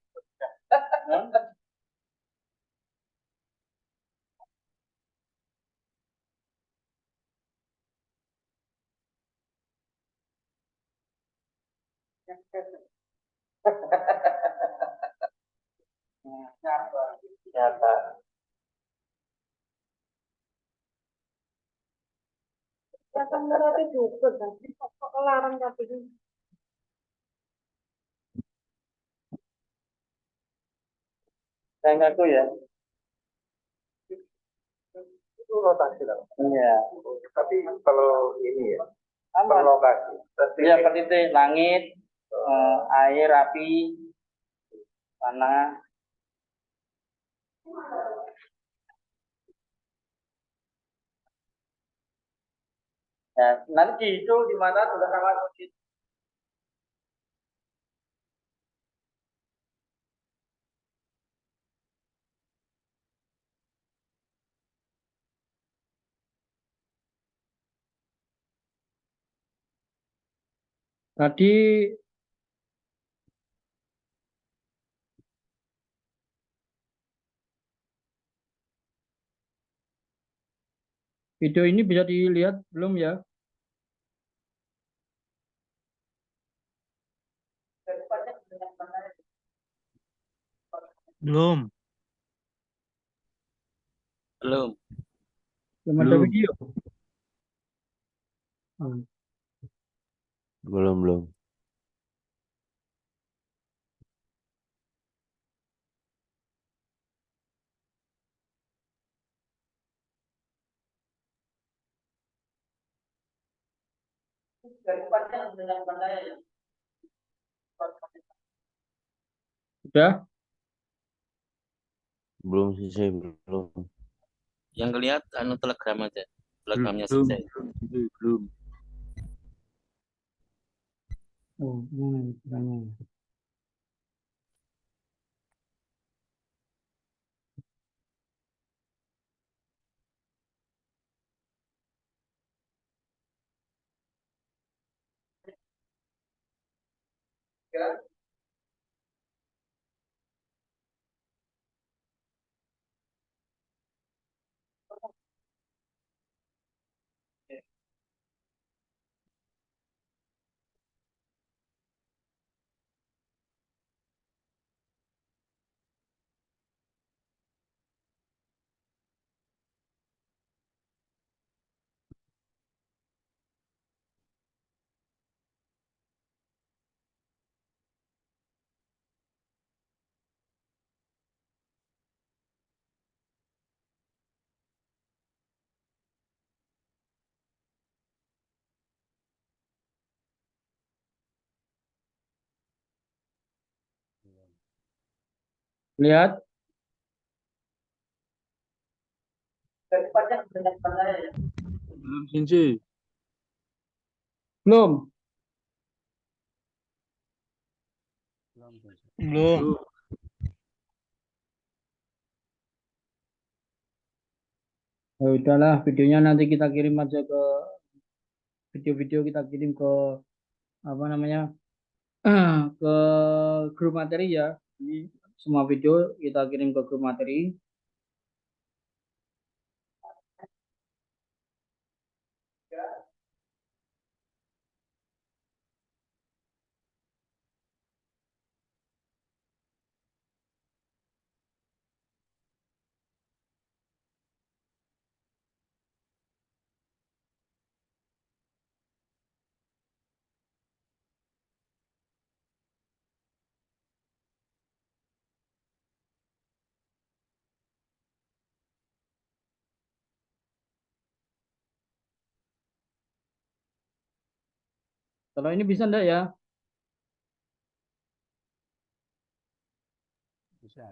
Speaker 7: nyata.
Speaker 1: Saya ngaku ya.
Speaker 7: Itu rotasi lah.
Speaker 1: Iya.
Speaker 7: Tapi kalau ini ya,
Speaker 1: Apa?
Speaker 7: berlokasi.
Speaker 1: Iya, seperti itu langit, air, api, tanah. Ya, nanti itu di mana sudah sangat positif. Tadi video ini bisa dilihat belum ya?
Speaker 2: Belum.
Speaker 1: Belum ada video.
Speaker 2: Belum.
Speaker 1: Sudah?
Speaker 2: Belum Sensei, belum. Yang lihat Telegram aja. Telegramnya Sensei. Belum.
Speaker 1: Oh, lihat.
Speaker 2: Belum Sensei.
Speaker 1: Belum. Belum. Ya udahlah, videonya nanti kita kirim aja ke video-video kita kirim ke apa namanya ke grup materi ya. Ini semua video kita kirim ke grup materi. Kalau ini bisa enggak ya?
Speaker 2: Bisa.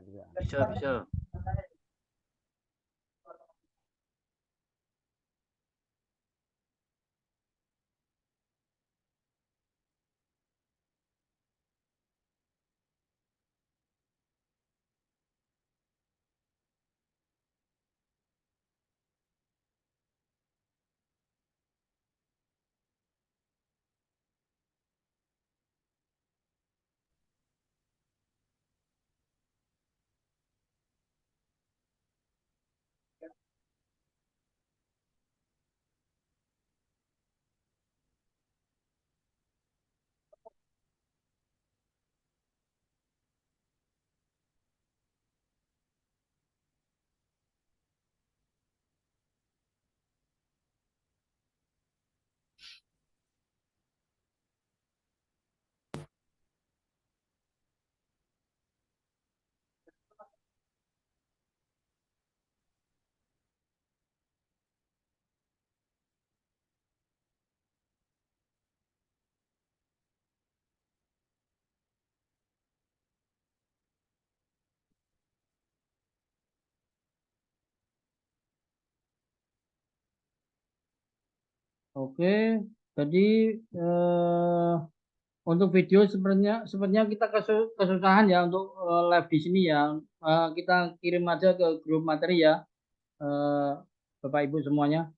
Speaker 1: Oke, jadi untuk video sepertinya kita kesusahan ya untuk live di sini ya. Kita kirim aja ke grup materi ya, eh, Bapak Ibu semuanya.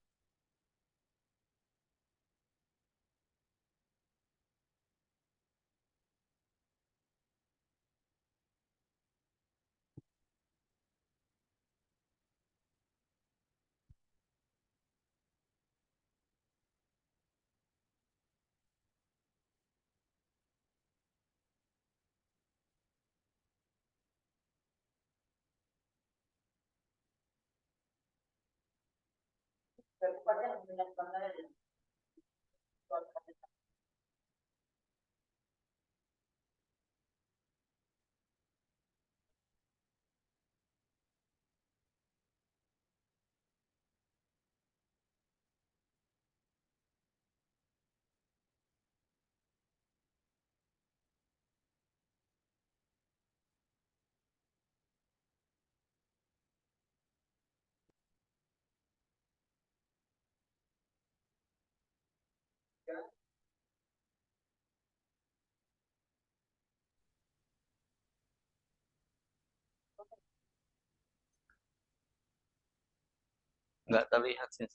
Speaker 2: Nggak terlihat sih.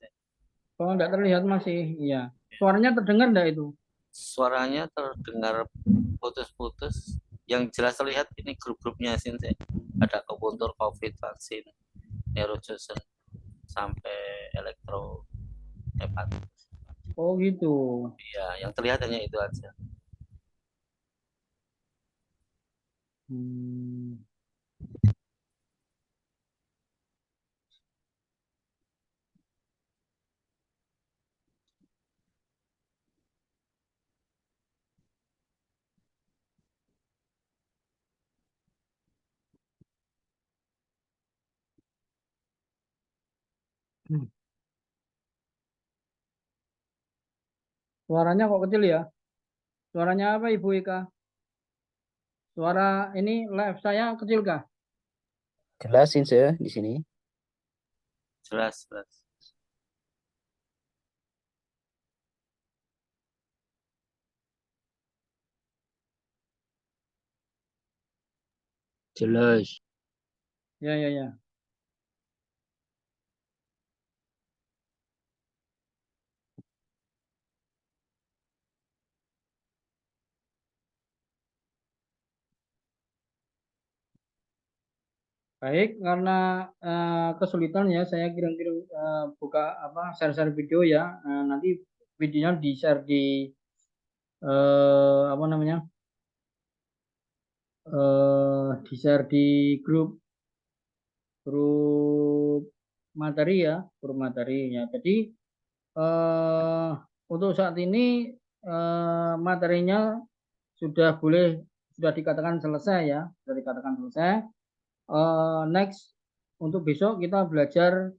Speaker 1: Kalau nggak terlihat masih, iya. Suaranya terdengar nggak itu?
Speaker 2: Suaranya terdengar putus-putus. Yang jelas terlihat ini grup-grupnya sih. Ada akupuntur, COVID, vaksin, neurojuice, sampai elektro hepatitis.
Speaker 1: Oh gitu.
Speaker 2: Iya, yang terlihat hanya itu aja.
Speaker 1: Hmm. Hmm. Suaranya kok kecil ya? Suaranya apa Ibu Ika? Suara ini live saya kecil kah?
Speaker 4: Jelasin saya di sini.
Speaker 2: Jelas.
Speaker 8: Jelas.
Speaker 1: Ya, ya, ya. Baik, karena kesulitan ya, saya kirim-kirim buka apa share-share video ya. Nanti videonya di-share di apa namanya? Di-share di grup materi ya, grup materi ya. Jadi eh, untuk saat ini materinya sudah dikatakan selesai ya, sudah dikatakan selesai. Next untuk besok kita belajar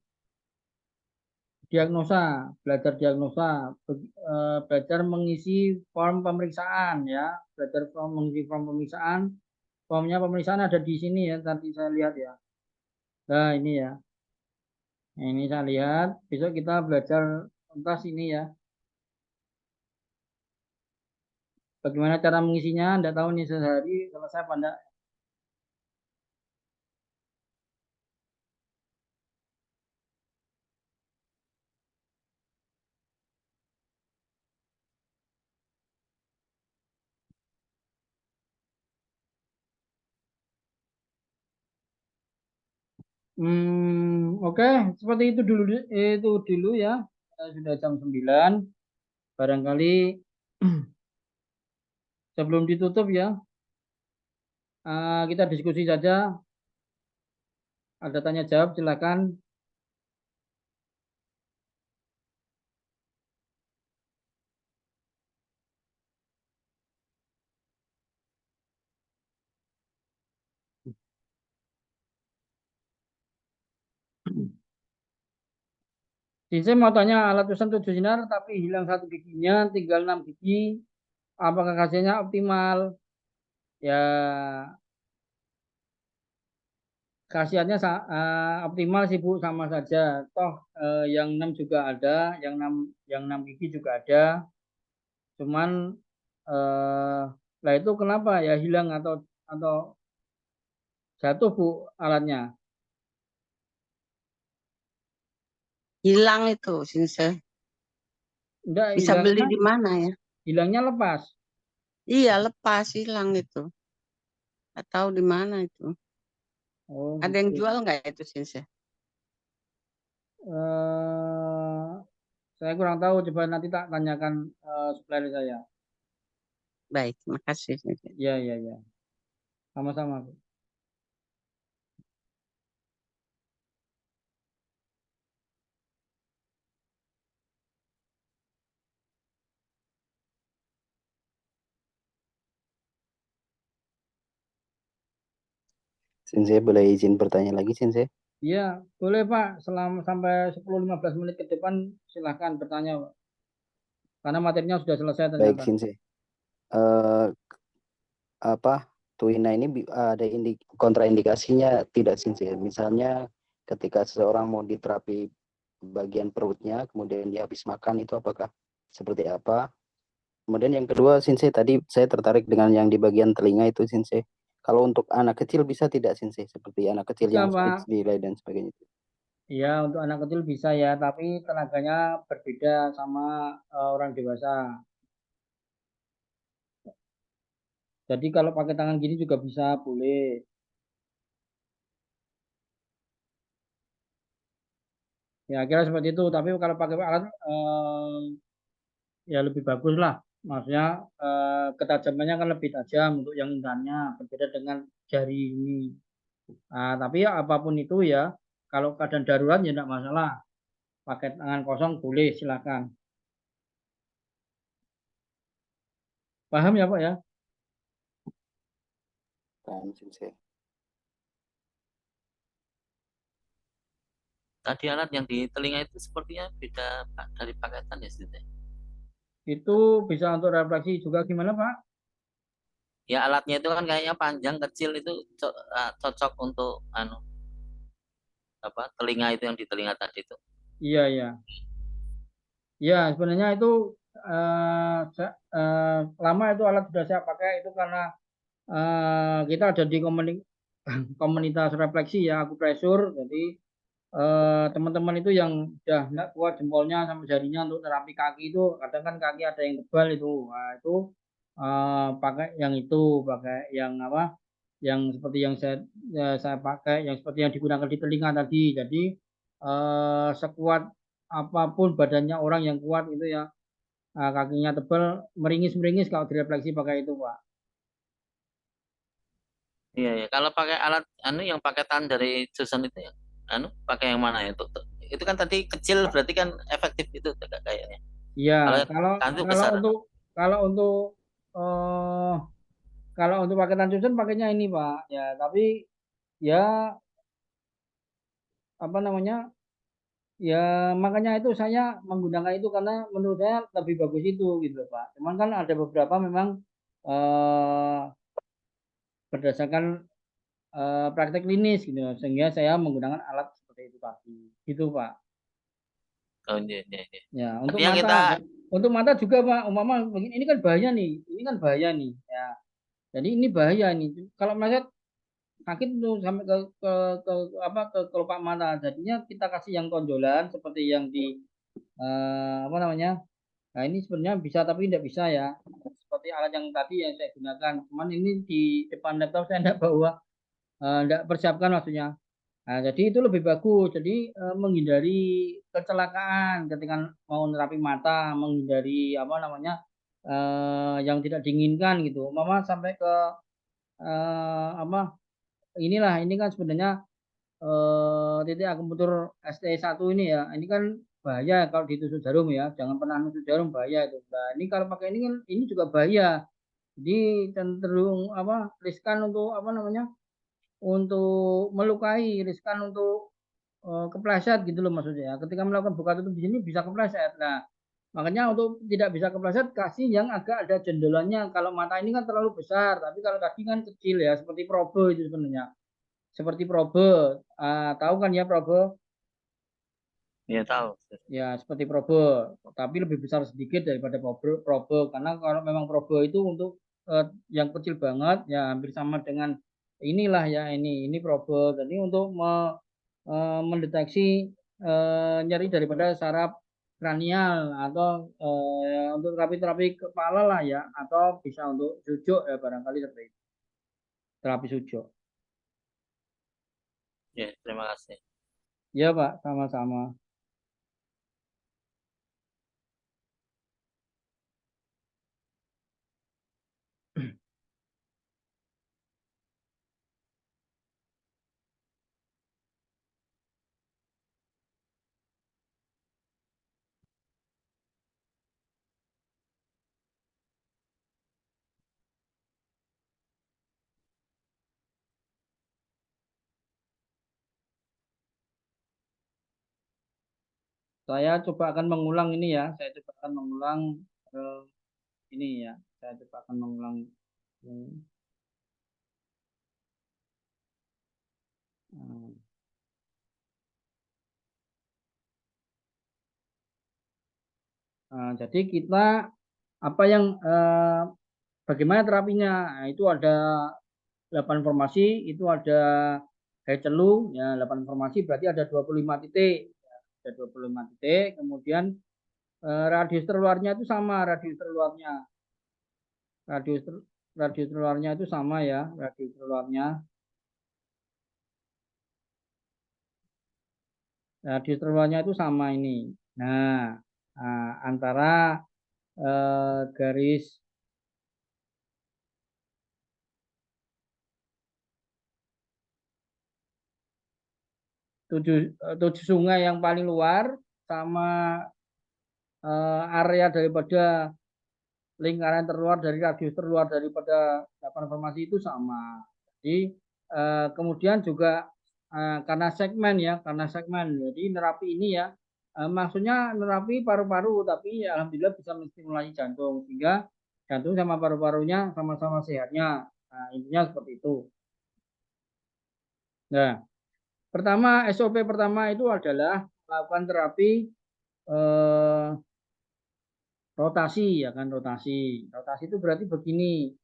Speaker 1: belajar mengisi form pemeriksaan ya, mengisi form pemeriksaan. Formnya pemeriksaan ada di sini ya, tadi saya lihat ya. Nah ini ya, nah, ini saya lihat. Besok kita belajar tuntas ini ya. Bagaimana cara mengisinya? Anda tahu nih sehari selesai apa enggak? Oke, seperti itu dulu ya. Sudah jam 9. Barangkali sebelum ditutup ya, kita diskusi saja. Ada tanya jawab, silakan. Saya mau tanya alat tulisan 7 sinar tapi hilang 1 giginya, tinggal 6 gigi. Apakah hasilnya optimal? Ya, khasiatnya optimal sih Bu, sama saja. Toh yang 6 juga ada, yang 6 gigi juga ada. Cuman lah itu kenapa ya hilang atau jatuh Bu alatnya?
Speaker 9: Hilang itu, Sinse.
Speaker 1: Enggak,
Speaker 9: Bisa beli di mana ya?
Speaker 1: hilangnya lepas.
Speaker 9: Iya, lepas hilang itu. Nggak tahu di mana itu.
Speaker 1: Oh,
Speaker 9: Ada yang
Speaker 1: gitu.
Speaker 9: jual nggak itu, Sinse?
Speaker 1: Saya kurang tahu, coba nanti tak tanyakan supplier saya.
Speaker 9: Baik, makasih. Sinse.
Speaker 1: Ya, ya, ya. Sama-sama Bu.
Speaker 4: Sensei boleh izin bertanya lagi, Sensei?
Speaker 1: Iya, boleh Pak. Selama sampai 10-15 menit ke depan silahkan bertanya, Pak. Karena materinya sudah selesai
Speaker 4: Baik,
Speaker 1: ternyata.
Speaker 4: Sensei. Apa Tuina ini ada kontraindikasinya tidak, Sensei? Misalnya ketika seseorang mau diterapi bagian perutnya, kemudian dia habis makan, itu apakah seperti apa? Kemudian yang kedua, Sensei, tadi saya tertarik dengan yang di bagian telinga itu, Sensei. Kalau untuk anak kecil bisa tidak, Sensei? Seperti anak kecil
Speaker 1: Bisa,
Speaker 4: yang
Speaker 1: Pak.
Speaker 4: speech delay dan sebagainya.
Speaker 1: Iya, untuk anak kecil bisa ya, tapi tenaganya berbeda sama orang dewasa. Jadi kalau pakai tangan gini juga bisa, boleh. Ya, kira seperti itu. Tapi kalau pakai alat ya lebih bagus lah. Maksudnya ketajamannya kan lebih tajam untuk yang intannya, berbeda dengan jari ini. Nah, tapi ya apapun itu ya, kalau keadaan darurat ya tidak masalah. Pakai tangan kosong boleh, silakan. Paham ya Pak ya?
Speaker 4: Paham, Sensei.
Speaker 2: Tadi alat yang di telinga itu sepertinya beda Pak, dari paketan ya, Sinte?
Speaker 1: Itu bisa untuk refleksi juga gimana Pak?
Speaker 2: Ya alatnya itu kan kayaknya panjang kecil itu cocok untuk telinga itu yang di telinga tadi itu.
Speaker 1: Iya, iya. Ya, sebenarnya itu lama itu alat sudah saya pakai itu karena kita ada di komunitas refleksi ya, akupresur. Jadi teman-teman itu yang udah nggak kuat jempolnya sama jarinya untuk terapi kaki itu, kadang kan kaki ada yang tebal itu, nah, itu pakai yang itu, pakai yang apa, yang seperti yang saya pakai, yang seperti yang digunakan di telinga tadi. Jadi sekuat apapun badannya orang yang kuat itu ya, kakinya tebal, meringis-meringis kalau direfleksi pakai itu, Pak.
Speaker 2: Iya, ya. Kalau pakai alat yang paketan dari Susan itu ya, pakai yang mana ya? Itu kan tadi kecil berarti kan efektif itu kayaknya.
Speaker 1: Iya,
Speaker 2: Kalau
Speaker 1: kalau
Speaker 2: kan itu
Speaker 1: kalau
Speaker 2: besar.
Speaker 1: untuk kalau untuk eh kalau untuk paketan susun pakainya ini, Pak. Ya, tapi ya apa namanya? Ya makanya itu saya menggunakan itu karena menurut saya lebih bagus itu gitu, Pak. Cuman kan ada beberapa memang eh berdasarkan praktek klinis gitu, sehingga saya menggunakan alat seperti itu tadi. Gitu, Pak.
Speaker 2: Oh, iya, iya, iya.
Speaker 1: Ya,
Speaker 2: Tapi yang kita
Speaker 1: untuk mata juga, Pak. Umpama ini kan bahaya nih. Ini kan bahaya nih. Ya. Jadi ini bahaya nih. Kalau melihat sakit tuh sampai ke apa ke kelopak mata. Jadinya kita kasih yang tonjolan seperti yang di apa namanya? Nah, ini sebenarnya bisa tapi tidak bisa ya. Seperti alat yang tadi yang saya gunakan. Cuman ini di depan laptop saya tidak bawa, tidak persiapkan maksudnya. Nah, jadi itu lebih bagus. Jadi menghindari kecelakaan ketika mau nerapi mata, menghindari apa namanya yang tidak diinginkan gitu. Mama sampai ke apa inilah ini kan sebenarnya titik akupunktur ST1 ini ya. Ini kan bahaya kalau ditusuk jarum ya. Jangan pernah nusuk jarum, bahaya itu. Nah, ini kalau pakai ini kan ini juga bahaya. Jadi cenderung apa riskan untuk apa namanya? Untuk melukai, riskan untuk kepleset gitu loh maksudnya. Ketika melakukan buka tutup di sini bisa kepleset. Nah, makanya untuk tidak bisa kepleset kasih yang agak ada jendelannya. Kalau mata ini kan terlalu besar, tapi kalau tadi kan kecil ya, seperti probe itu sebenarnya. Seperti probe. Tahu kan ya probe?
Speaker 2: ya tahu.
Speaker 1: Ya, seperti probe, tapi lebih besar sedikit daripada probe. Karena kalau memang probe itu untuk yang kecil banget, ya hampir sama dengan inilah ya ini probe. Jadi untuk mendeteksi nyeri daripada saraf kranial atau untuk terapi-terapi kepala lah ya, atau bisa untuk sujuk ya barangkali seperti itu. Terapi sujuk.
Speaker 2: Ya, terima kasih.
Speaker 1: Ya Pak, sama-sama. Saya coba akan mengulang ini ya. Saya coba akan mengulang eh, ini ya. Saya coba akan mengulang. Hmm. Jadi kita apa yang bagaimana terapinya? Nah, itu ada 8 formasi, itu ada celu ya 8 formasi berarti ada 25 titik. Ya, ada 25 titik, kemudian radius terluarnya itu sama, radius terluarnya. Radius ter, radius terluarnya itu sama ya, radius terluarnya. Radius terluarnya itu sama ini. Nah, antara garis tujuh sungai yang paling luar sama area daripada lingkaran terluar dari radius terluar daripada 8 formasi itu sama. Jadi kemudian juga karena segmen ya, karena segmen. Jadi nerapi ini ya maksudnya nerapi paru-paru tapi ya, alhamdulillah bisa menstimulasi jantung sehingga jantung sama paru-parunya sama-sama sehatnya. Nah, intinya seperti itu. Nah, pertama SOP pertama itu adalah melakukan terapi eh, rotasi ya kan rotasi. Rotasi itu berarti begini.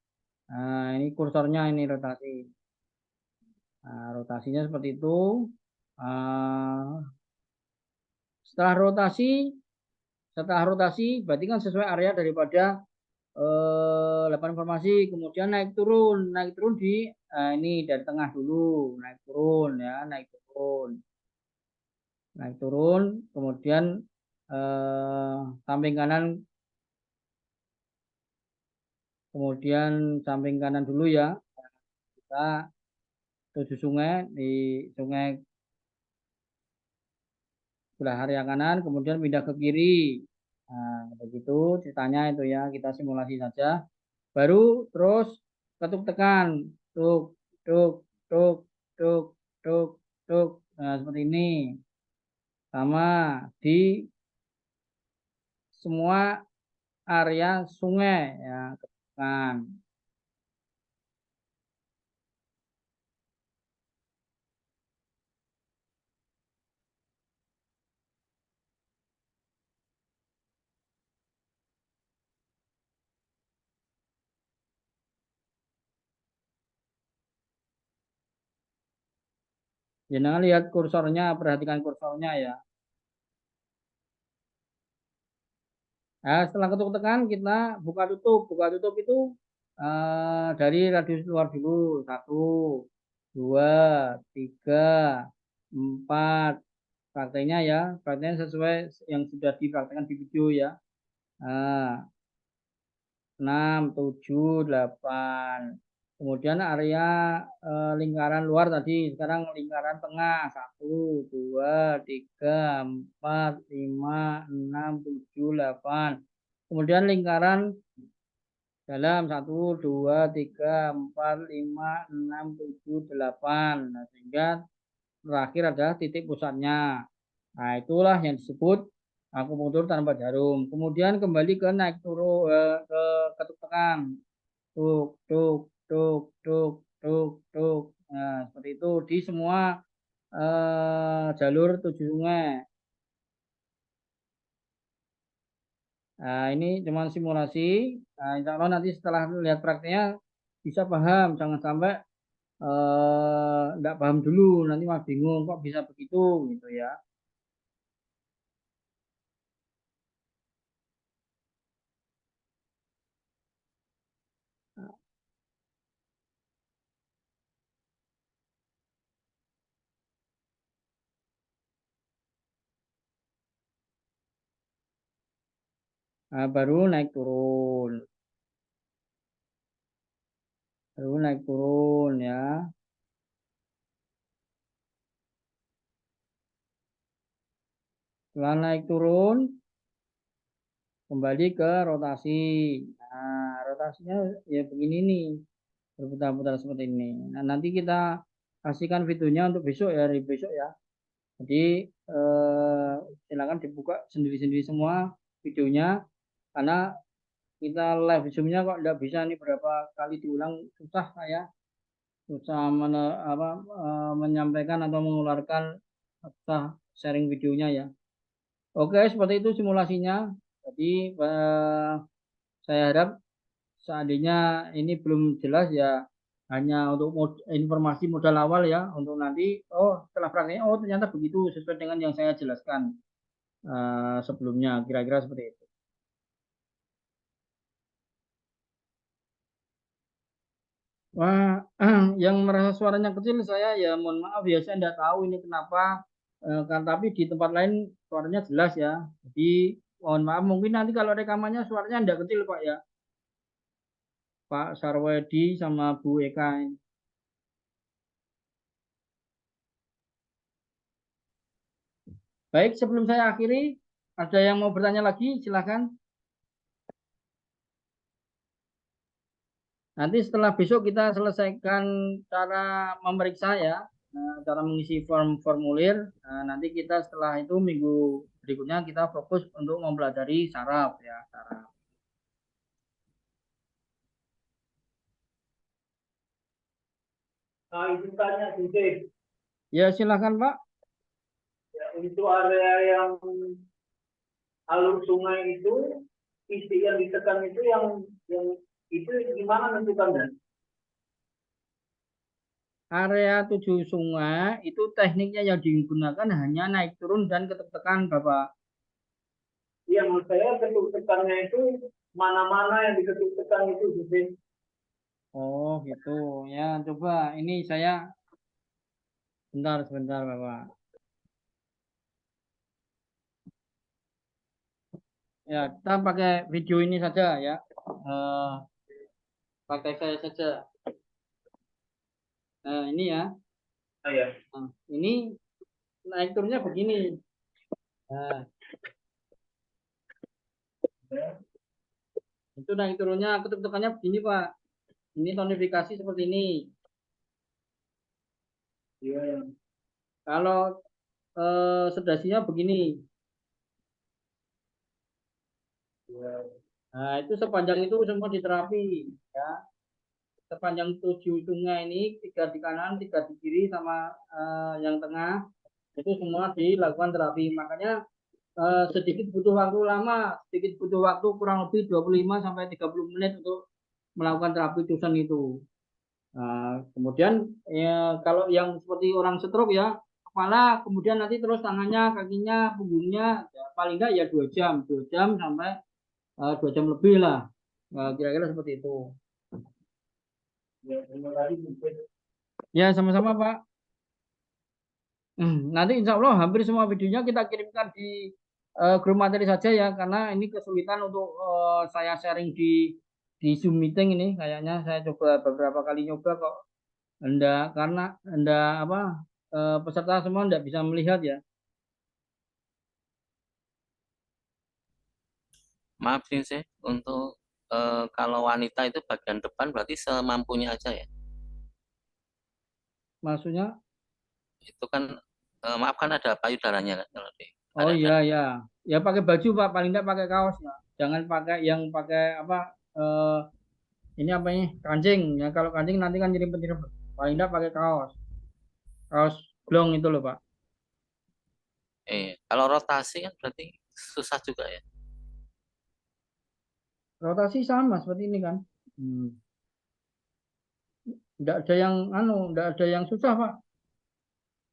Speaker 1: Nah, ini kursornya ini rotasi. Nah, rotasinya seperti itu. Setelah rotasi berarti kan sesuai area daripada lapangan informasi, kemudian naik turun di ini dari tengah dulu, naik turun, kemudian samping kanan, dulu ya, kita tuju sungai, di sungai sebelah area kanan, kemudian pindah ke kiri. Nah, begitu ceritanya itu ya, kita simulasi saja. Baru terus ketuk tekan, tuk, tuk, tuk, tuk, tuk, tuk. Nah, seperti ini. Sama di semua area sungai ya, ketukan. Jangan lihat kursornya, perhatikan kursornya ya. Nah, setelah ketuk tekan kita buka tutup. Buka tutup itu dari radius luar dulu. 1, 2, 3, 4. Prakteknya ya, prakteknya sesuai yang sudah dipraktekkan di video ya. 6, 7, 8. Kemudian area lingkaran luar tadi, sekarang lingkaran tengah. 1, 2, 3, 4, 5, 6, 7, 8. Kemudian lingkaran dalam 1, 2, 3, 4, 5, 6, 7, 8. Nah, sehingga terakhir ada titik pusatnya. Nah, itulah yang disebut akupunktur tanpa jarum. Kemudian kembali ke naik turun, ke ketuk tekan. Tuk, tuk, tuk, tuk, tuk, tuk. Nah, seperti itu di semua jalur 7 sungai. Nah, ini cuma simulasi. Nah, insya Allah nanti setelah lihat prakteknya bisa paham. Jangan sampai enggak paham dulu, nanti malah bingung kok bisa begitu gitu ya. Nah, baru naik turun ya. Setelah naik turun kembali ke rotasi. Nah, rotasinya ya begini nih, berputar-putar seperti ini. Nah, nanti kita kasihkan videonya untuk besok ya, hari besok ya. Jadi silakan dibuka sendiri-sendiri semua videonya, karena kita live zoomnya kok tidak bisa nih berapa kali diulang, susah saya menyampaikan atau mengeluarkan sharing videonya ya. Oke, seperti itu simulasinya. Jadi saya harap seandainya ini belum jelas ya, hanya untuk informasi modal awal ya, untuk nanti setelah prakteknya ternyata begitu sesuai dengan yang saya jelaskan sebelumnya, kira-kira seperti itu. Wah, yang merasa suaranya kecil saya ya mohon maaf ya, saya tidak tahu ini kenapa, kan tapi di tempat lain suaranya jelas ya. Jadi mohon maaf, mungkin nanti kalau rekamannya suaranya tidak kecil Pak ya, Pak Sarwedi sama Bu Eka ini. Baik, sebelum saya akhiri, ada yang mau bertanya lagi, silakan. Nanti setelah besok kita selesaikan cara memeriksa ya, cara mengisi formulir. Nanti kita setelah itu minggu berikutnya kita fokus untuk mempelajari saraf ya, saraf.
Speaker 8: Nah, itu tanya Sinte.
Speaker 1: Ya, silakan Pak.
Speaker 8: Ya, untuk area yang alur sungai itu, isi yang ditekan itu yang itu gimana nentukannya?
Speaker 1: area 7 sungai itu tekniknya yang digunakan hanya naik turun dan ketuk tekan, Bapak.
Speaker 8: Iya, menurut saya ketuk tekannya itu mana-mana yang diketuk tekan itu sih.
Speaker 1: Oh, gitu. Ya, coba ini saya sebentar, Bapak. Ya, kita pakai video ini saja ya. Pakai saya saja. Nah, ini ya.
Speaker 8: Oh, ya.
Speaker 1: Nah, ini naik turunnya begini. Nah, itu naik turunnya ketuk tekannya begini, Pak. Ini tonifikasi seperti ini.
Speaker 8: Iya.
Speaker 1: Kalau sedasinya begini.
Speaker 8: Iya.
Speaker 1: Nah, itu sepanjang itu semua diterapi ya. Sepanjang 7 sungai ini, 3 di kanan, 3 di kiri sama yang tengah, itu semua dilakukan terapi. Makanya sedikit butuh waktu lama, sedikit butuh waktu kurang lebih 25 sampai 30 menit untuk melakukan terapi tusan itu. Nah, kemudian ya, kalau yang seperti orang stroke ya, kepala, kemudian nanti terus tangannya, kakinya, punggungnya, ya, paling enggak ya 2 jam sampai 2 jam lebih lah. Kira-kira seperti itu.
Speaker 8: Ya, terima kasih.
Speaker 1: Ya, sama-sama, Pak. Nanti insya Allah hampir semua videonya kita kirimkan di grup materi saja ya, karena ini kesulitan untuk saya sharing di Zoom meeting ini. Kayaknya saya coba beberapa kali nyoba kok enggak, karena enggak apa peserta semua enggak bisa melihat ya.
Speaker 2: Maaf sih, untuk kalau wanita itu bagian depan berarti semampunya aja ya.
Speaker 1: Maksudnya?
Speaker 2: Itu kan maaf kan ada payudaranya kan kalau di
Speaker 1: Oh
Speaker 2: area
Speaker 1: iya ya, ya pakai baju Pak, paling enggak pakai kaos ya. Jangan pakai yang pakai apa ini apa ini kancing ya. Kalau kancing nanti kan jadi nyerempet. Paling enggak pakai kaos blong itu loh Pak.
Speaker 2: kalau rotasi kan berarti susah juga ya.
Speaker 1: Rotasi sama seperti ini kan. Enggak ada yang enggak ada yang susah Pak.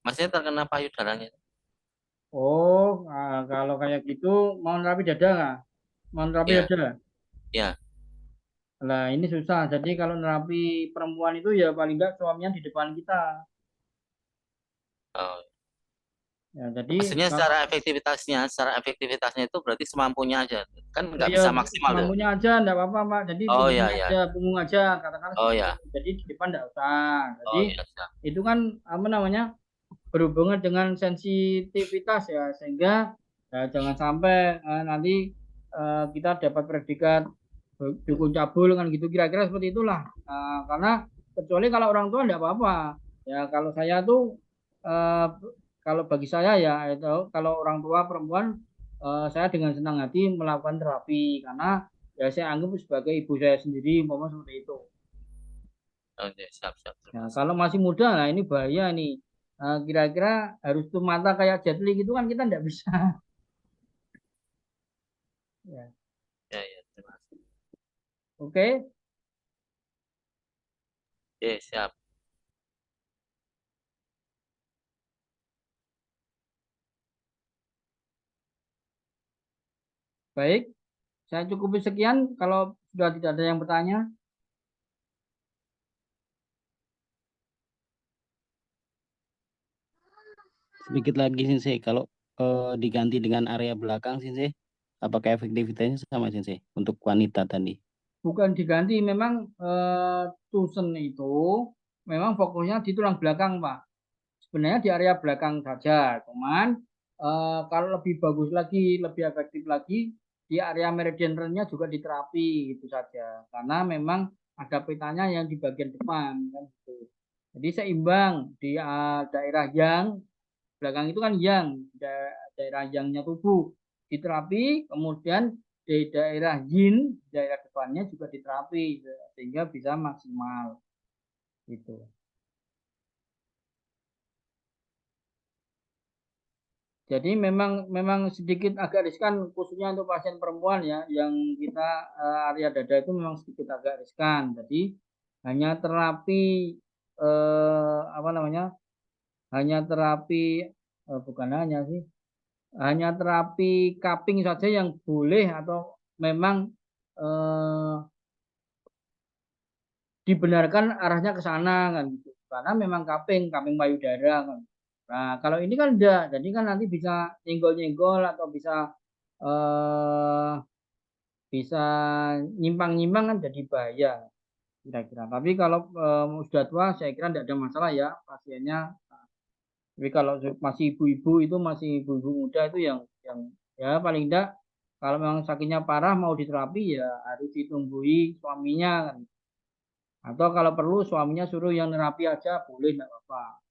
Speaker 2: Maksudnya terkena payudaranya.
Speaker 1: Oh, kalau kayak gitu mau nerapi dada nggak? Mau nerapi
Speaker 2: Ya.
Speaker 1: dada?
Speaker 2: Ya.
Speaker 1: Nah ini susah. Jadi kalau nerapi perempuan itu ya paling enggak suaminya di depan kita.
Speaker 2: Oh.
Speaker 1: Ya, jadi
Speaker 2: maksudnya secara efektivitasnya itu berarti semampunya aja. Kan nggak
Speaker 1: ya,
Speaker 2: bisa maksimal tuh.
Speaker 1: semampunya aja enggak apa-apa Pak. Jadi
Speaker 2: Oh
Speaker 1: punggungnya
Speaker 2: iya,
Speaker 1: aja, punggung aja katakan
Speaker 2: Oh
Speaker 1: seperti
Speaker 2: ya.
Speaker 1: itu. Jadi di depan enggak usah. Jadi
Speaker 2: Oh iya, siap.
Speaker 1: itu kan apa namanya? Berhubungan dengan sensitivitas ya, sehingga ya, jangan sampai nanti kita dapat predikat dukun cabul kan gitu, kira-kira seperti itulah. Karena kecuali kalau orang tua enggak apa-apa ya. Kalau saya tuh kalau bagi saya ya itu kalau orang tua perempuan saya dengan senang hati melakukan terapi, karena ya saya anggap sebagai ibu saya sendiri, umpama seperti itu.
Speaker 2: Oke, siap.
Speaker 1: Nah, kalau masih muda, nah ini bahaya nih. Kira-kira harus tuh mata kayak Jet Li gitu kan kita nggak bisa. Ya.
Speaker 2: Ya, terima kasih.
Speaker 1: Oke.
Speaker 2: Oke, siap.
Speaker 1: Baik, saya cukupi sekian kalau sudah tidak ada yang bertanya.
Speaker 4: Sedikit lagi Sensei, kalau diganti dengan area belakang Sensei, apakah efektivitasnya sama Sensei untuk wanita tadi?
Speaker 1: Bukan diganti, memang tusen itu memang fokusnya di tulang belakang, Pak. Sebenarnya di area belakang saja, cuman kalau lebih bagus lagi, lebih efektif lagi, di area meridian rennya juga diterapi gitu saja. Karena memang ada petanya yang di bagian depan kan gitu. Jadi seimbang di daerah yang belakang itu kan daerah yangnya tubuh diterapi, kemudian di daerah yin, daerah depannya juga diterapi sehingga bisa maksimal gitu. Jadi memang sedikit agak riskan khususnya untuk pasien perempuan ya, yang kita area dada itu memang sedikit agak riskan. Jadi hanya terapi apa namanya, hanya terapi bukan hanya sih, hanya terapi cupping saja yang boleh atau memang dibenarkan arahnya ke sana kan gitu. Karena memang cupping payudara kan. Nah, kalau ini kan enggak, jadi kan nanti bisa nyenggol-nyenggol atau bisa bisa nyimpang-nyimpang kan jadi bahaya kira-kira. Tapi kalau sudah tua saya kira tidak ada masalah ya pasiennya. Tapi kalau masih ibu-ibu itu masih ibu-ibu muda itu yang ya paling tidak kalau memang sakitnya parah mau diterapi ya harus ditunggui suaminya kan. Atau kalau perlu suaminya suruh yang nerapi aja boleh tidak apa-apa.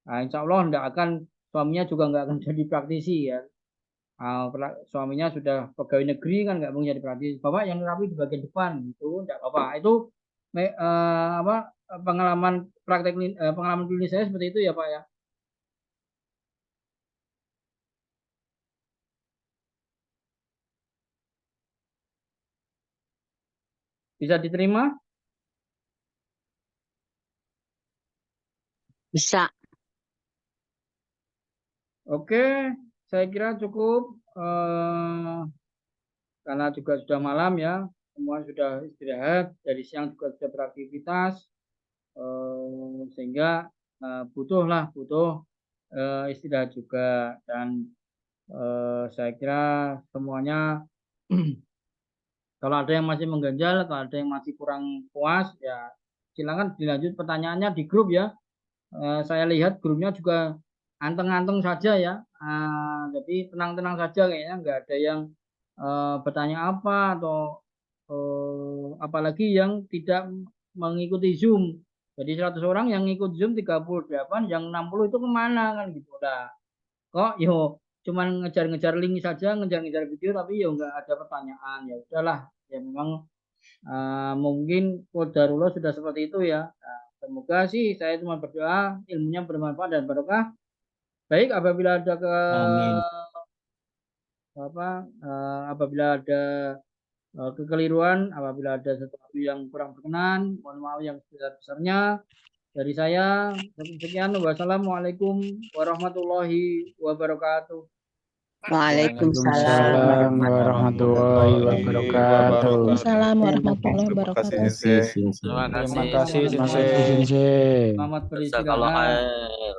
Speaker 1: Nah, insya Allah tidak akan suaminya juga nggak akan jadi praktisi ya. Suaminya sudah pegawai negeri kan nggak mungkin jadi praktisi. Bapak yang nerapi di bagian depan itu tidak apa-apa. Itu apa pengalaman pengalaman klinis saya seperti itu ya Pak ya. Bisa diterima?
Speaker 9: Bisa.
Speaker 1: Oke, saya kira cukup karena juga sudah malam ya, semua sudah istirahat, dari siang juga sudah beraktivitas, sehingga butuh istirahat juga dan saya kira semuanya kalau ada yang masih mengganjal, kalau ada yang masih kurang puas ya silakan dilanjut pertanyaannya di grup ya. Saya lihat grupnya juga anteng-anteng saja ya. Jadi tenang-tenang saja kayaknya nggak ada yang bertanya apa atau apalagi yang tidak mengikuti Zoom. Jadi 100 orang yang ikut Zoom 38, yang 60 itu kemana kan gitu lah. Kok yo cuman ngejar-ngejar link saja, ngejar-ngejar video tapi yo nggak ada pertanyaan. Ya udahlah, ya memang mungkin qadarullah sudah seperti itu ya. Semoga sih saya cuma berdoa ilmunya bermanfaat dan barokah. Baik, apabila ada apabila ada kekeliruan, apabila ada sesuatu yang kurang berkenan, mohon maaf yang sebesar-besarnya. Dari saya, sekian. Wassalamualaikum warahmatullahi wabarakatuh.
Speaker 9: Waalaikumsalam
Speaker 10: warahmatullahi wabarakatuh.
Speaker 11: Waalaikumsalam warahmatullahi wabarakatuh.
Speaker 2: Terima kasih.
Speaker 10: Terima kasih, Sensei.
Speaker 1: Selamat
Speaker 2: Jazakallah
Speaker 1: beristirahat.
Speaker 2: khair.